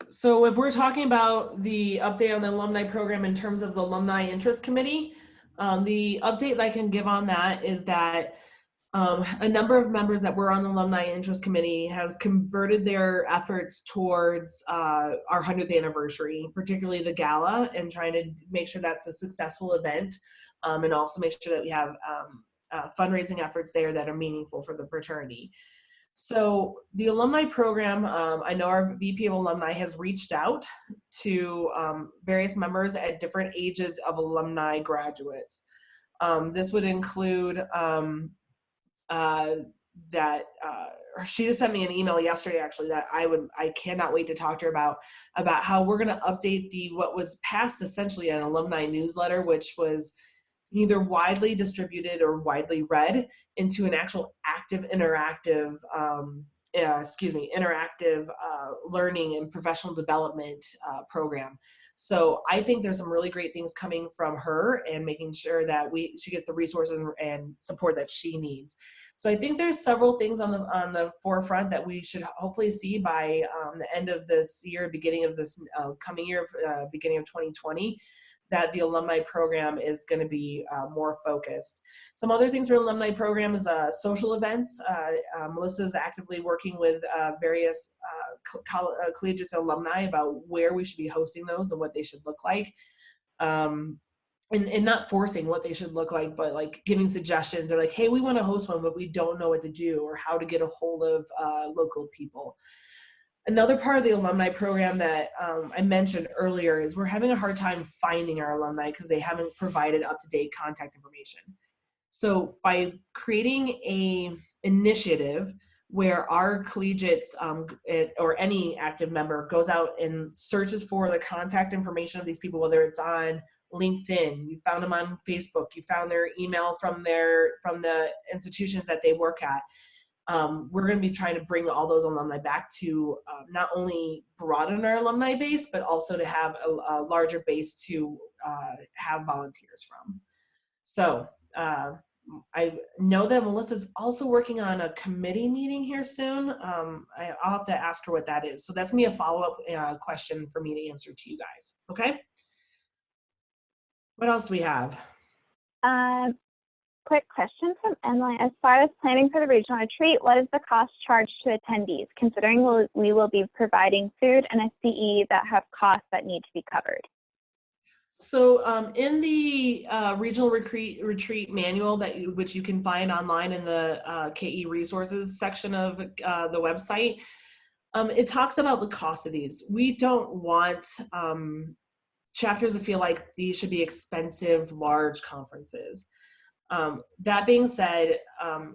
A: So if we're talking about the update on the alumni program in terms of the Alumni Interest Committee, the update that I can give on that is that a number of members that were on the Alumni Interest Committee have converted their efforts towards our 100th anniversary, particularly the gala, and trying to make sure that's a successful event, and also make sure that we have fundraising efforts there that are meaningful for the fraternity. So the alumni program, I know our VP of Alumni has reached out to various members at different ages of alumni graduates. This would include she just sent me an email yesterday actually that I cannot wait to talk to her about how we're going to update what was passed essentially an alumni newsletter, which was either widely distributed or widely read, into an actual active interactive learning and professional development program. So I think there's some really great things coming from her, and making sure that she gets the resources and support that she needs. So I think there's several things on the forefront that we should hopefully see by the end of this year, beginning of this coming year, beginning of 2020. That the alumni program is going to be more focused. Some other things for alumni program is social events. Melissa is actively working with various collegiate alumni about where we should be hosting those and what they should look like. And not forcing what they should look like, but like giving suggestions, or like, hey, we want to host one, but we don't know what to do or how to get a hold of local people. Another part of the alumni program that I mentioned earlier is we're having a hard time finding our alumni because they haven't provided up-to-date contact information. So by creating a initiative where our collegiates or any active member goes out and searches for the contact information of these people, whether it's on LinkedIn, you found them on Facebook, you found their email from the institutions that they work at. We're going to be trying to bring all those alumni back to not only broaden our alumni base, but also to have a larger base to have volunteers from. So I know that Melissa's also working on a committee meeting here soon. I'll have to ask her what that is. So that's going to be a follow-up question for me to answer to you guys. Okay? What else do we have?
B: Quick question from Emily. As far as planning for the regional retreat, what is the cost charged to attendees, considering we will be providing food and a CE that have costs that need to be covered?
A: So in the regional retreat manual which you can find online in the KE resources section of the website, it talks about the cost of these. We don't want chapters to feel like these should be expensive, large conferences. That being said, I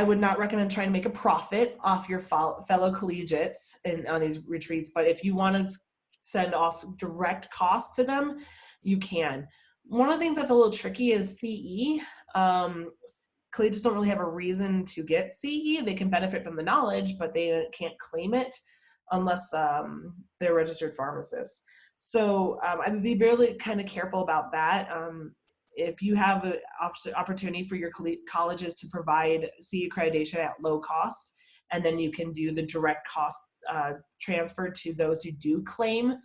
A: would not recommend trying to make a profit off your fellow collegiates on these retreats, but if you want to send off direct costs to them, you can. One of the things that's a little tricky is CE. Collegiates don't really have a reason to get CE. They can benefit from the knowledge, but they can't claim it unless they're registered pharmacists. So I would be really kind of careful about that. If you have an opportunity for your colleges to provide CE accreditation at low cost, and then you can do the direct cost transfer to those who do claim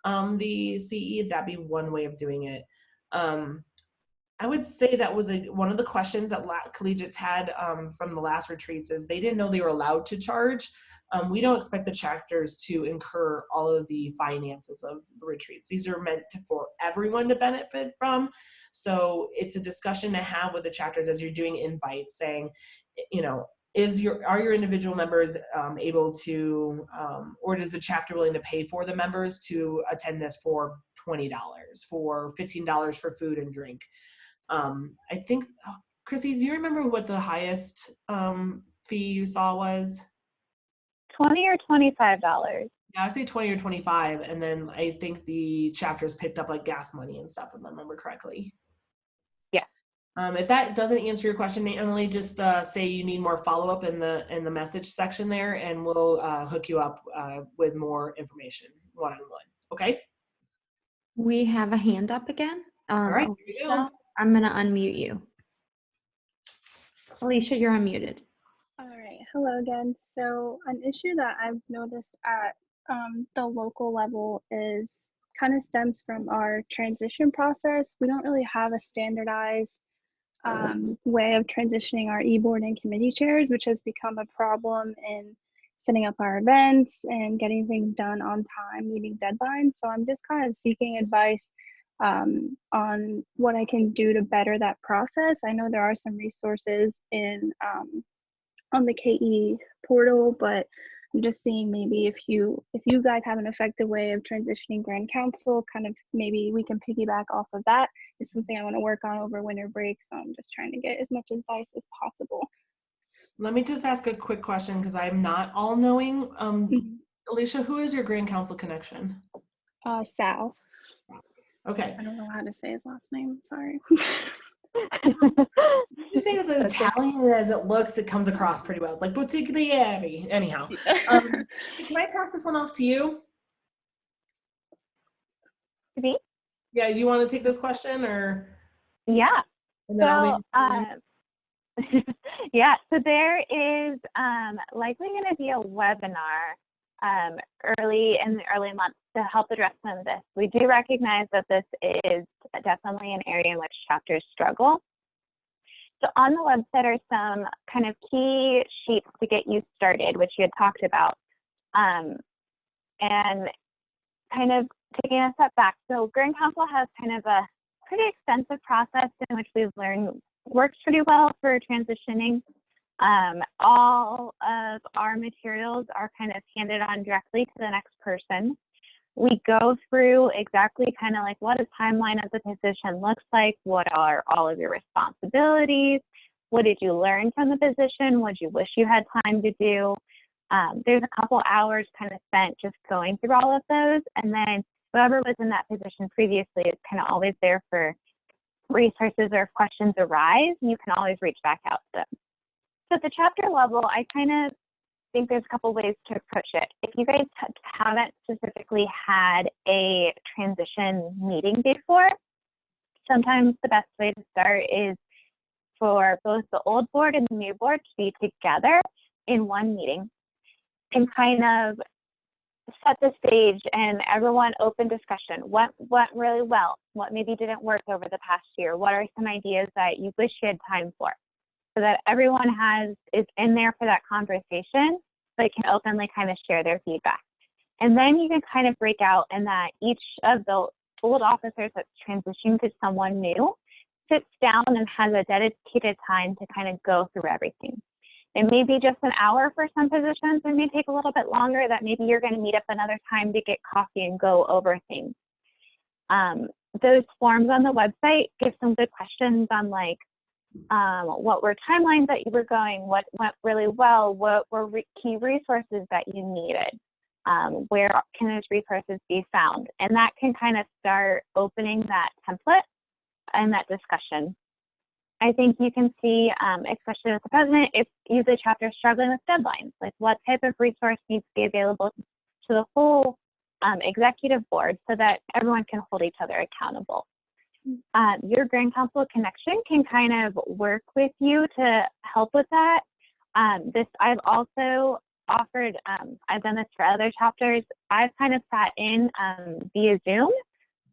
A: the CE, that'd be one way of doing it. I would say that was one of the questions that collegiates had from the last retreats is they didn't know they were allowed to charge we don't expect the chapters to incur all of the finances of the retreats. These are meant for everyone to benefit from. So it's a discussion to have with the chapters as you're doing invites, saying, are your individual members able to, or is the chapter willing to pay for the members to attend this for $20, for $15 for food and drink? I think, Chrissy, do you remember what the highest fee you saw was?
B: $20 or $25.
A: Yeah, I say 20 or 25, and then I think the chapters picked up like gas money and stuff, if I remember correctly.
B: Yeah.
A: If that doesn't answer your question, Emily, just say you need more follow-up in the message section there, and we'll hook you up with more information one-on-one. Okay?
C: We have a hand up again.
A: All right, here we go.
C: Alicia, I'm going to unmute you. Alicia, you're unmuted.
D: All right, hello again. So an issue that I've noticed at the local level is kind of stems from our transition process. We don't really have a standardized way of transitioning our e-board and committee chairs, which has become a problem in setting up our events and getting things done on time, meeting deadlines. So I'm just kind of seeking advice on what I can do to better that process. I know there are some resources on the KE portal, but I'm just seeing maybe if you guys have an effective way of transitioning Grand Council, kind of maybe we can piggyback off of that. It's something I want to work on over winter break, so I'm just trying to get as much advice as possible.
A: Let me just ask a quick question because I'm not all knowing. Alicia, who is your Grand Council connection?
D: Sal.
A: Okay.
D: I don't know how to say his last name, sorry.
A: Just saying, as Italian as it looks, it comes across pretty well. It's like Bottiglieri. Anyhow, can I pass this one off to you?
B: To me?
A: Yeah, you want to take this question, or?
B: Yeah.
A: And then
B: Yeah, so there is likely going to be a webinar early in the early months to help address some of this. We do recognize that this is definitely an area in which chapters struggle. So on the website are some kind of key sheets to get you started, which you had talked about. And kind of taking a step back, so Grand Council has kind of a pretty extensive process in which we've learned works pretty well for transitioning. All of our materials are kind of handed on directly to the next person. We go through exactly kind of like what a timeline of the position looks like, what are all of your responsibilities, what did you learn from the position, what you wish you had time to do. There's a couple hours kind of spent just going through all of those, and then whoever was in that position previously is kind of always there for resources, or if questions arise, you can always reach back out to them. So at the chapter level, I kind of think there's a couple ways to approach it. If you guys haven't specifically had a transition meeting before, sometimes the best way to start is for both the old board and the new board to be together in one meeting and kind of set the stage and everyone open discussion. What went really well? What maybe didn't work over the past year? What are some ideas that you wish you had time for? So that everyone is in there for that conversation, but can openly kind of share their feedback. And then you can kind of break out in that each of the old officers that's transitioning to someone new sits down and has a dedicated time to kind of go through everything. It may be just an hour for some positions. It may take a little bit longer, that maybe you're going to meet up another time to get coffee and go over things. Those forms on the website give some good questions on like, what were timelines that you were going, what went really well, what were key resources that you needed, where can those resources be found? And that can kind of start opening that template and that discussion. I think you can see, especially with the president, if the chapter is struggling with deadlines, like what type of resource needs to be available to the whole executive board so that everyone can hold each other accountable. Your Grand Council connection can kind of work with you to help with that. I've also offered, I've done this for other chapters. I've kind of sat in via Zoom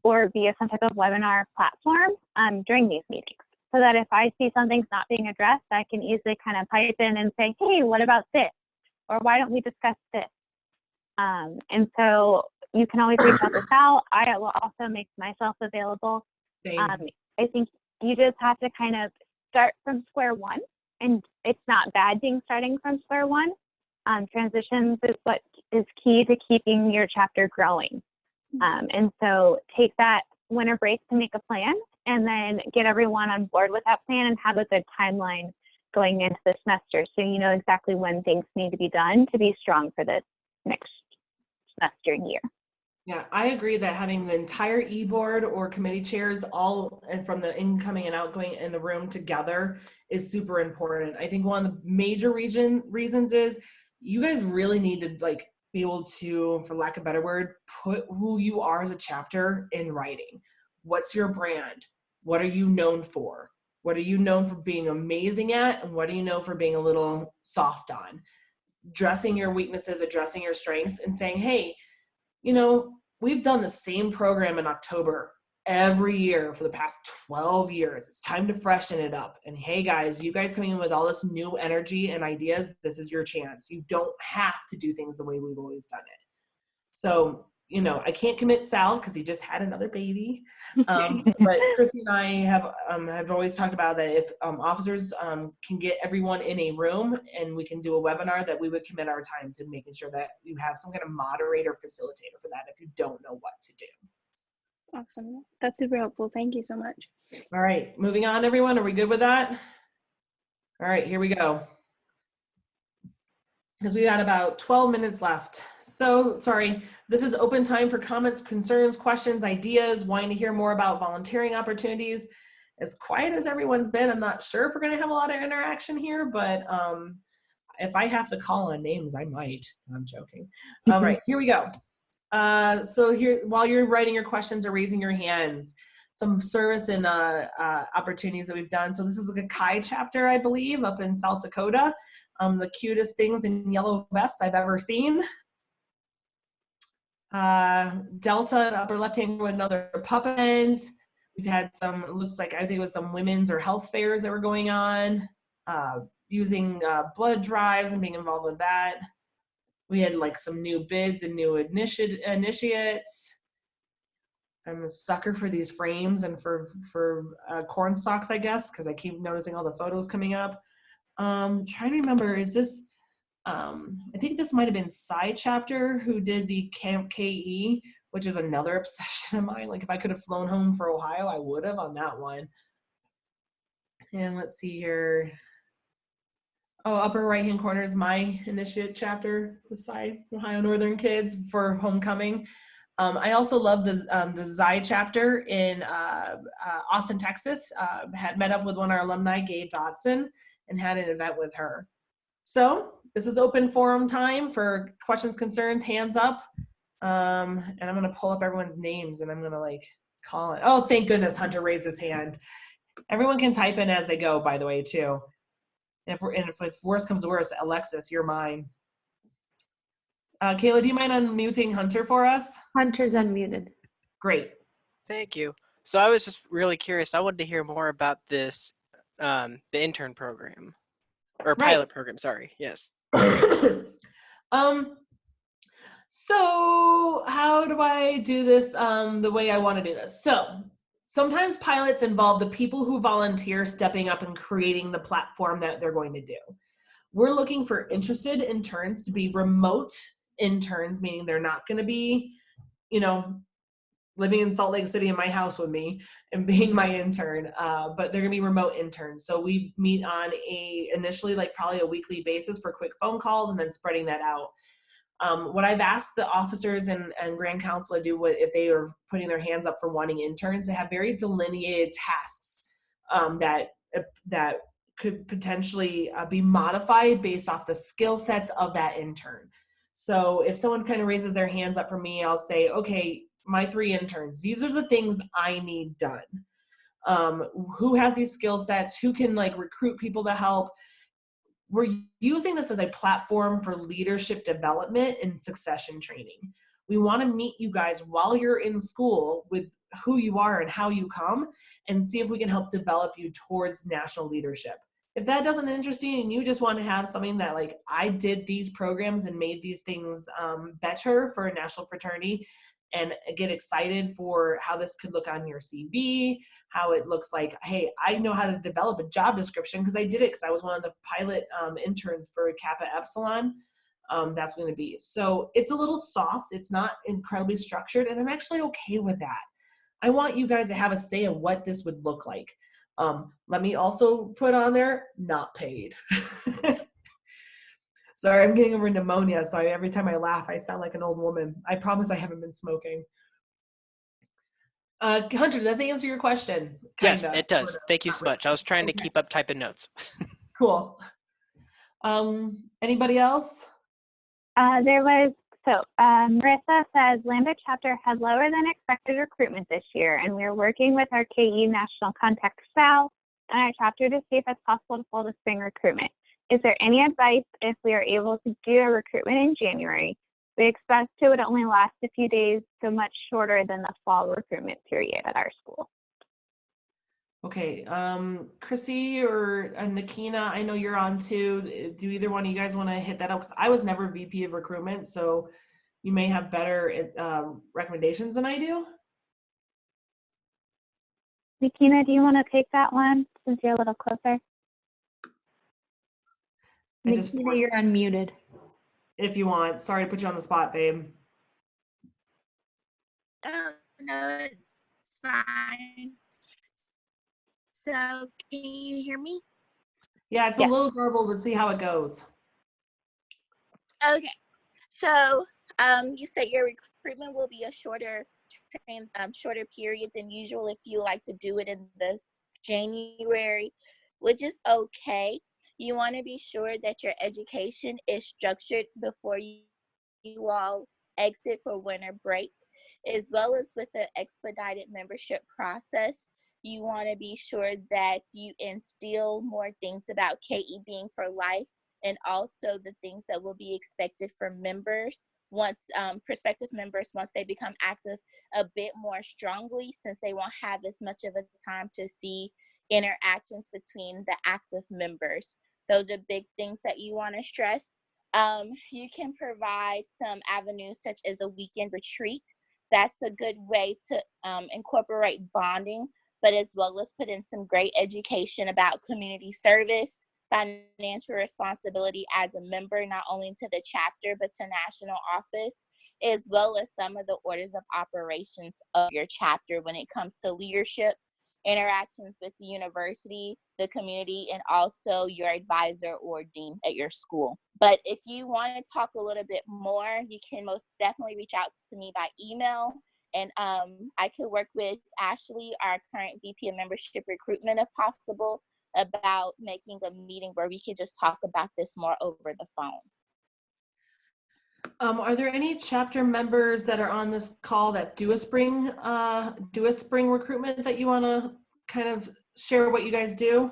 B: or via some type of webinar platform during these meetings, so that if I see something's not being addressed, I can easily kind of pipe in and say, hey, what about this? or why don't we discuss this? And so you can always reach out to Sal. I will also make myself available.
A: Same.
B: I think you just have to kind of start from square one, and it's not bad being starting from square one. Transitions is what is key to keeping your chapter growing. And so take that winter break to make a plan, and then get everyone on board with that plan and have a good timeline going into the semester, so you know exactly when things need to be done to be strong for the next semester and year.
A: Yeah, I agree that having the entire e-board or committee chairs all and from the incoming and outgoing in the room together is super important. I think one of the major reasons is you guys really need to like be able to, for lack of a better word, put who you are as a chapter in writing. What's your brand? What are you known for? What are you known for being amazing at? And what do you know for being a little soft on? Addressing your weaknesses, addressing your strengths, and saying, hey, you know, we've done the same program in October every year for the past 12 years. It's time to freshen it up. And hey guys, you guys coming in with all this new energy and ideas, this is your chance. You don't have to do things the way we've always done it. So, you know, I can't commit Sal because he just had another baby. But Chrissy and I have always talked about that if officers can get everyone in a room and we can do a webinar, that we would commit our time to making sure that you have some kind of moderator facilitator for that if you don't know what to do.
D: Awesome. That's super helpful. Thank you so much.
A: All right, moving on, everyone. Are we good with that? All right, here we go. Because we got about 12 minutes left. So, sorry, this is open time for comments, concerns, questions, ideas, wanting to hear more about volunteering opportunities. As quiet as everyone's been, I'm not sure if we're going to have a lot of interaction here, but if I have to call on names, I might. I'm joking. All right, here we go. So here, while you're writing your questions or raising your hands, some service and opportunities that we've done. So this is like a Kai chapter, I believe, up in South Dakota. The cutest things in yellow vests I've ever seen. Delta, upper left-hand with another pup event. We've had some, it looks like, I think it was some women's or health fairs that were going on, using blood drives and being involved with that. We had like some new bids and new initiates. I'm a sucker for these frames and for corn stalks, I guess, because I keep noticing all the photos coming up. Trying to remember, is this, I think this might have been Side Chapter who did the Camp KE, which is another obsession of mine. Like if I could have flown home for Ohio, I would have on that one. And let's see here. Oh, upper right-hand corner is my initiate chapter, the Side Ohio Northern Kids for homecoming. I also love the Xi chapter in Austin, Texas. Had met up with one of our alumni, Gabe Dodson, and had an event with her. So this is open forum time for questions, concerns, hands up. And I'm gonna pull up everyone's names and I'm gonna like call it. Oh, thank goodness Hunter raised his hand. Everyone can type in as they go, by the way, too. And if worse comes to worse, Alexis, you're mine. Kayla, do you mind unmuting Hunter for us?
C: Hunter's unmuted.
A: Great.
E: Thank you. So I was just really curious. I wanted to hear more about this, the intern program or pilot program. Sorry. Yes.
A: So how do I do this the way I want to do this? So sometimes pilots involve the people who volunteer stepping up and creating the platform that they're going to do. We're looking for interested interns to be remote interns, meaning they're not going to be, you know, living in Salt Lake City in my house with me and being my intern, but they're gonna be remote interns. So we meet on initially like probably a weekly basis for quick phone calls and then spreading that out. What I've asked the officers and Grand Council to do, if they are putting their hands up for wanting interns, to have very delineated tasks that could potentially be modified based off the skill sets of that intern. So if someone kind of raises their hands up for me, I'll say, okay, my 3 interns, these are the things I need done. Who has these skill sets? Who can like recruit people to help? We're using this as a platform for leadership development and succession training. We want to meet you guys while you're in school with who you are and how you come and see if we can help develop you towards national leadership. If that doesn't interest you and you just want to have something that like I did these programs and made these things better for a national fraternity and get excited for how this could look on your CV, how it looks like, hey, I know how to develop a job description because I did it because I was one of the pilot interns for Kappa Epsilon. That's going to be. So it's a little soft. It's not incredibly structured, and I'm actually okay with that. I want you guys to have a say of what this would look like. Let me also put on there, not paid. Sorry, I'm getting over pneumonia, so every time I laugh, I sound like an old woman. I promise I haven't been smoking. Hunter, does that answer your question?
E: Yes,
A: Kinda.
E: it does. Thank you so much. I was trying to
A: Okay.
E: keep up typing notes.
A: Cool. Anybody else?
B: Marissa says Lambda chapter had lower than expected recruitment this year, and we are working with our KE national contact Sal and our chapter to see if it's possible to hold a spring recruitment. Is there any advice if we are able to do a recruitment in January? We expect it would only last a few days, so much shorter than the fall recruitment period at our school.
A: Okay, Chrissy or Nakina, I know you're on too. Do either one of you guys want to hit that up? Because I was never VP of recruitment, so you may have better recommendations than I do.
B: Nikina, do you want to take that one since you're a little closer?
A: I just
C: Nikita,
A: forced,
C: you're unmuted.
A: if you want. Sorry to put you on the spot, babe.
G: Oh, no, it's fine. So, can you hear me?
A: Yeah, it's a little garbled. Let's see how it goes.
G: Okay. So, you said your recruitment will be a shorter period than usual if you like to do it in this January, which is okay. You want to be sure that your education is structured before you all exit for winter break, as well as with the expedited membership process. You want to be sure that you instill more things about KE being for life, and also the things that will be expected from members once prospective members once they become active a bit more strongly, since they won't have as much of a time to see interactions between the active members. Those are big things that you want to stress. You can provide some avenues such as a weekend retreat. That's a good way to incorporate bonding, but as well as put in some great education about community service, financial responsibility as a member, not only to the chapter, but to national office, as well as some of the orders of operations of your chapter when it comes to leadership, interactions with the university, the community, and also your advisor or dean at your school. But if you want to talk a little bit more, you can most definitely reach out to me by email. And I could work with Ashley, our current VP of Membership Recruitment, if possible, about making a meeting where we could just talk about this more over the phone.
A: Are there any chapter members that are on this call that do a spring recruitment that you want to kind of share what you guys do?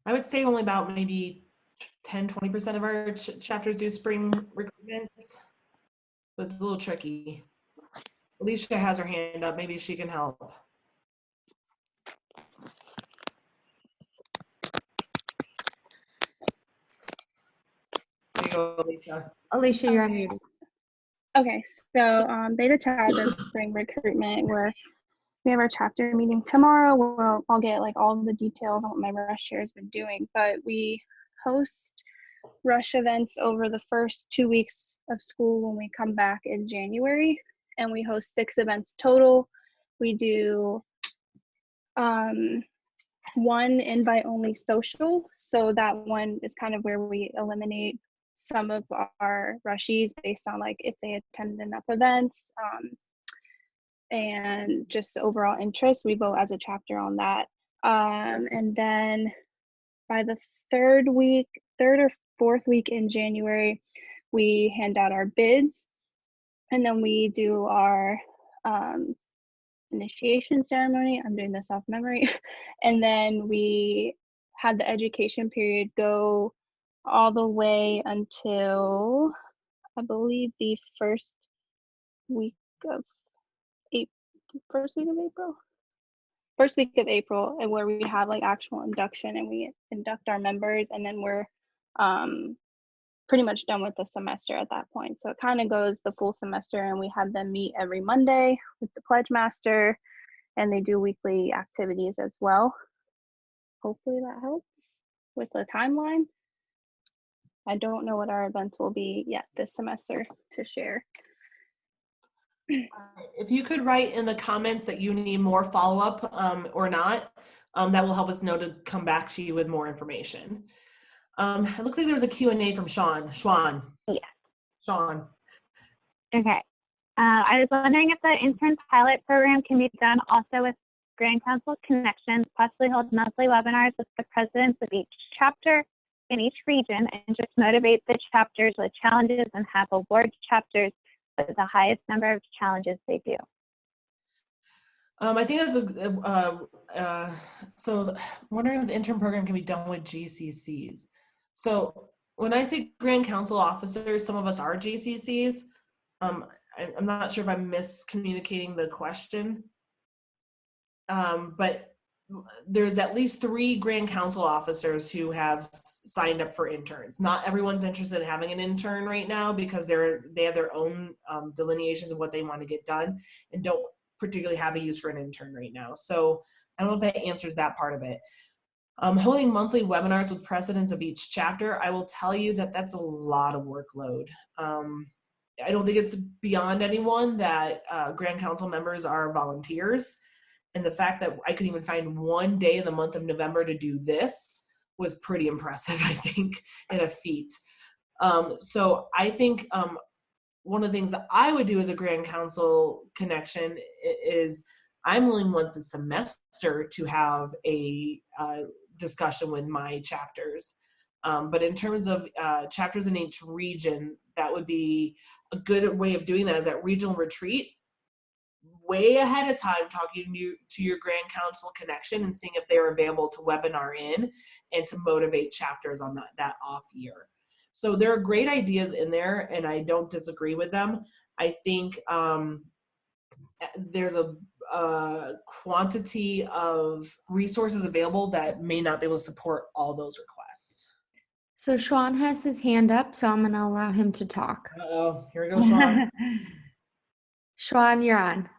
A: I would say only about maybe 10-20% of our chapters do spring recruitments. So it's a little tricky. Alicia has her hand up. Maybe she can help. There you go, Alicia.
C: Alicia, you're unmuted.
D: Okay, so Beta Tau does spring recruitment where we have our chapter meeting tomorrow where I'll get like all the details on what my rush chair has been doing. But we host rush events over the first 2 weeks of school when we come back in January, and we host 6 events total. We do one invite only social, so that one is kind of where we eliminate some of our rushies based on like if they attend enough events and just overall interest. We vote as a chapter on that, and then by the third or fourth week in January, we hand out our bids, and then we do our initiation ceremony. I'm doing this off memory. And then we had the education period go all the way until I believe the first week of April. first week of April, and where we have like actual induction and we induct our members, and then we're pretty much done with the semester at that point. So it kind of goes the full semester, and we have them meet every Monday with the pledge master, and they do weekly activities as well. Hopefully that helps with the timeline. I don't know what our events will be yet this semester to share.
A: If you could write in the comments that you need more follow-up or not, that will help us know to come back to you with more information. It looks like there was a Q&A from Sean.
B: Yeah.
A: Sean.
B: Okay. I was wondering if the intern pilot program can be done also with Grand Council Connections, possibly hold monthly webinars with the presidents of each chapter in each region, and just motivate the chapters with challenges and have award chapters with the highest number of challenges they do.
A: I think that's so wondering if the intern program can be done with GCCs. So when I say Grand Council officers, some of us are GCCs. I'm not sure if I'm miscommunicating the question, but there's at least 3 Grand Council officers who have signed up for interns. Not everyone's interested in having an intern right now because they have their own delineations of what they want to get done and don't particularly have a use for an intern right now. So I don't know if that answers that part of it. Holding monthly webinars with presidents of each chapter, I will tell you that that's a lot of workload. I don't think it's beyond anyone that Grand Council members are volunteers. And the fact that I could even find one day in the month of November to do this was pretty impressive, I think, and a feat. So I think one of the things that I would do as a Grand Council connection is I'm willing once a semester to have a discussion with my chapters. But in terms of chapters in each region, that would be a good way of doing that is at regional retreat, way ahead of time talking to your Grand Council connection and seeing if they're available to webinar in and to motivate chapters on that off year. So there are great ideas in there and I don't disagree with them. I think there's a quantity of resources available that may not be able to support all those requests.
C: So Sean has his hand up, so I'm going to allow him to talk.
A: Uh-oh, here we go, Sean.
C: Sean, you're on.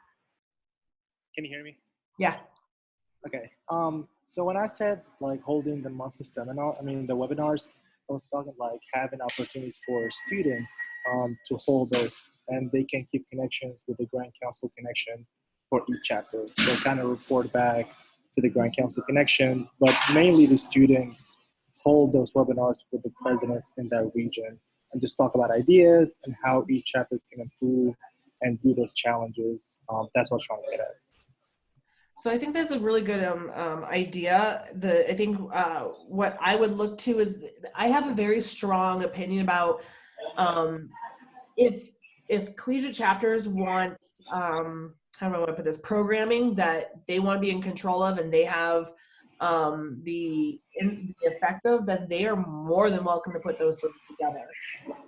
H: Can you hear me?
A: Yeah.
H: Okay. So when I said like holding the monthly seminar, I mean the webinars, I was talking like having opportunities for students to hold those, and they can keep connections with the Grand Council connection for each chapter. So kind of report back to the Grand Council connection, but mainly the students hold those webinars with the presidents in that region and just talk about ideas and how each chapter can improve and do those challenges. That's what I'm trying to get at.
A: So I think that's a really good idea. I think what I would look to is I have a very strong opinion about if collegiate chapters want how do I want to put this, programming that they want to be in control of and they have the effective, then they are more than welcome to put those things together.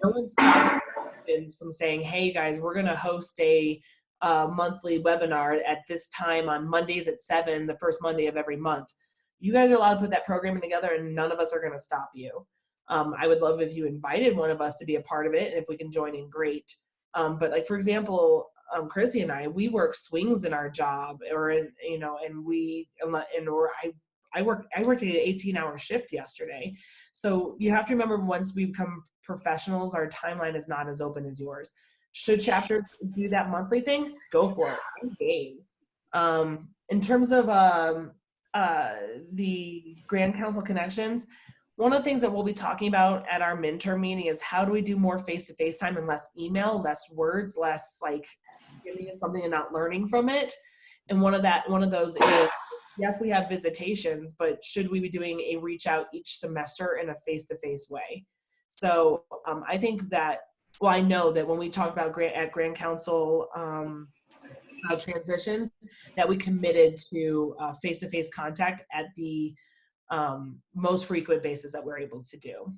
A: No one's stopping from saying, hey guys, we're going to host a monthly webinar at this time on Mondays at 7, the first Monday of every month. You guys are allowed to put that programming together and none of us are going to stop you. I would love if you invited one of us to be a part of it, and if we can join in, great. But like, for example, Chrissy and I, we work swings in our job, or in, you know, I worked an 18-hour shift yesterday. So you have to remember, once we become professionals, our timeline is not as open as yours. Should chapters do that monthly thing? Go for it. I'm game. In terms of the Grand Council connections, one of the things that we'll be talking about at our midterm meeting is how do we do more face-to-face time and less email, less words, less like skimming of something and not learning from it. And one of those is, yes, we have visitations, but should we be doing a reach out each semester in a face-to-face way? So I think that, well, I know that when we talked about Grand Council transitions, that we committed to face-to-face contact at the most frequent basis that we're able to do.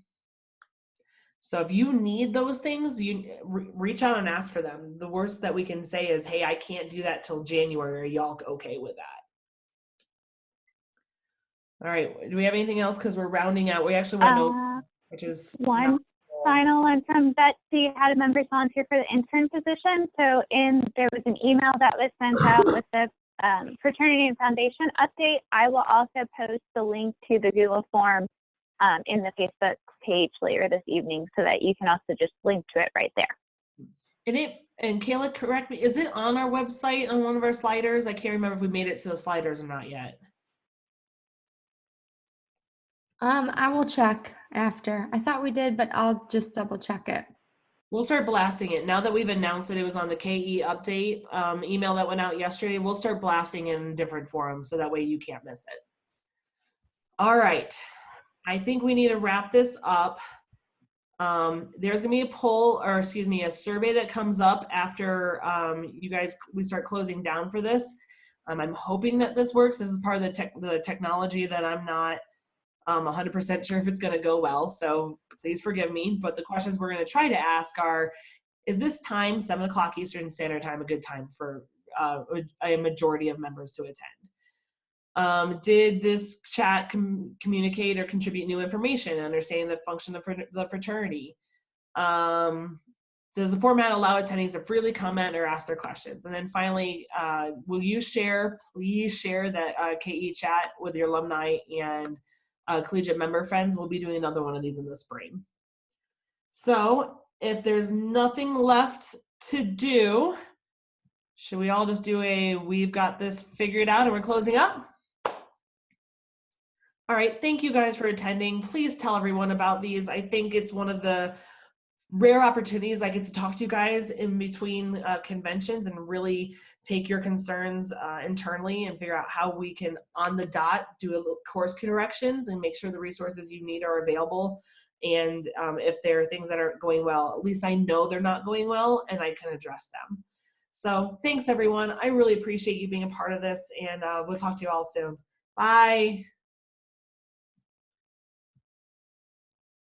A: So if you need those things, you reach out and ask for them. The worst that we can say is, hey, I can't do that till January. Are y'all okay with that? All right, do we have anything else? Because we're rounding out. We actually went over, which is
B: One
A: not-
B: final one from Betsy. How do members volunteer for the intern position? So there was an email that was sent out with the Fraternity and Foundation update. I will also post the link to the Google form in the Facebook page later this evening so that you can also just link to it right there.
A: And Kayla, correct me, is it on our website on one of our sliders? I can't remember if we made it to the sliders or not yet.
C: I will check after. I thought we did, but I'll just double check it.
A: We'll start blasting it. Now that we've announced that it was on the KE update email that went out yesterday, we'll start blasting in different forums so that way you can't miss it. All right. I think we need to wrap this up. There's gonna be a poll, or excuse me, a survey that comes up after we start closing down for this. I'm hoping that this works. This is part of the technology that I'm not 100% sure if it's going to go well, so please forgive me. But the questions we're going to try to ask are, is this time, 7 o'clock Eastern Standard Time, a good time for a majority of members to attend? Did this chat communicate or contribute new information, understanding the function of the fraternity? Does the format allow attendees to freely comment or ask their questions? And then finally, will you please share that KE chat with your alumni and collegiate member friends? We'll be doing another one of these in the spring. So if there's nothing left to do, should we all just do we've got this figured out and we're closing up? All right, thank you guys for attending. Please tell everyone about these. I think it's one of the rare opportunities I get to talk to you guys in between conventions and really take your concerns internally and figure out how we can, on the dot, do a little course corrections and make sure the resources you need are available. And if there are things that aren't going well, at least I know they're not going well and I can address them. So thanks everyone. I really appreciate you being a part of this, and we'll talk to you all soon. Bye.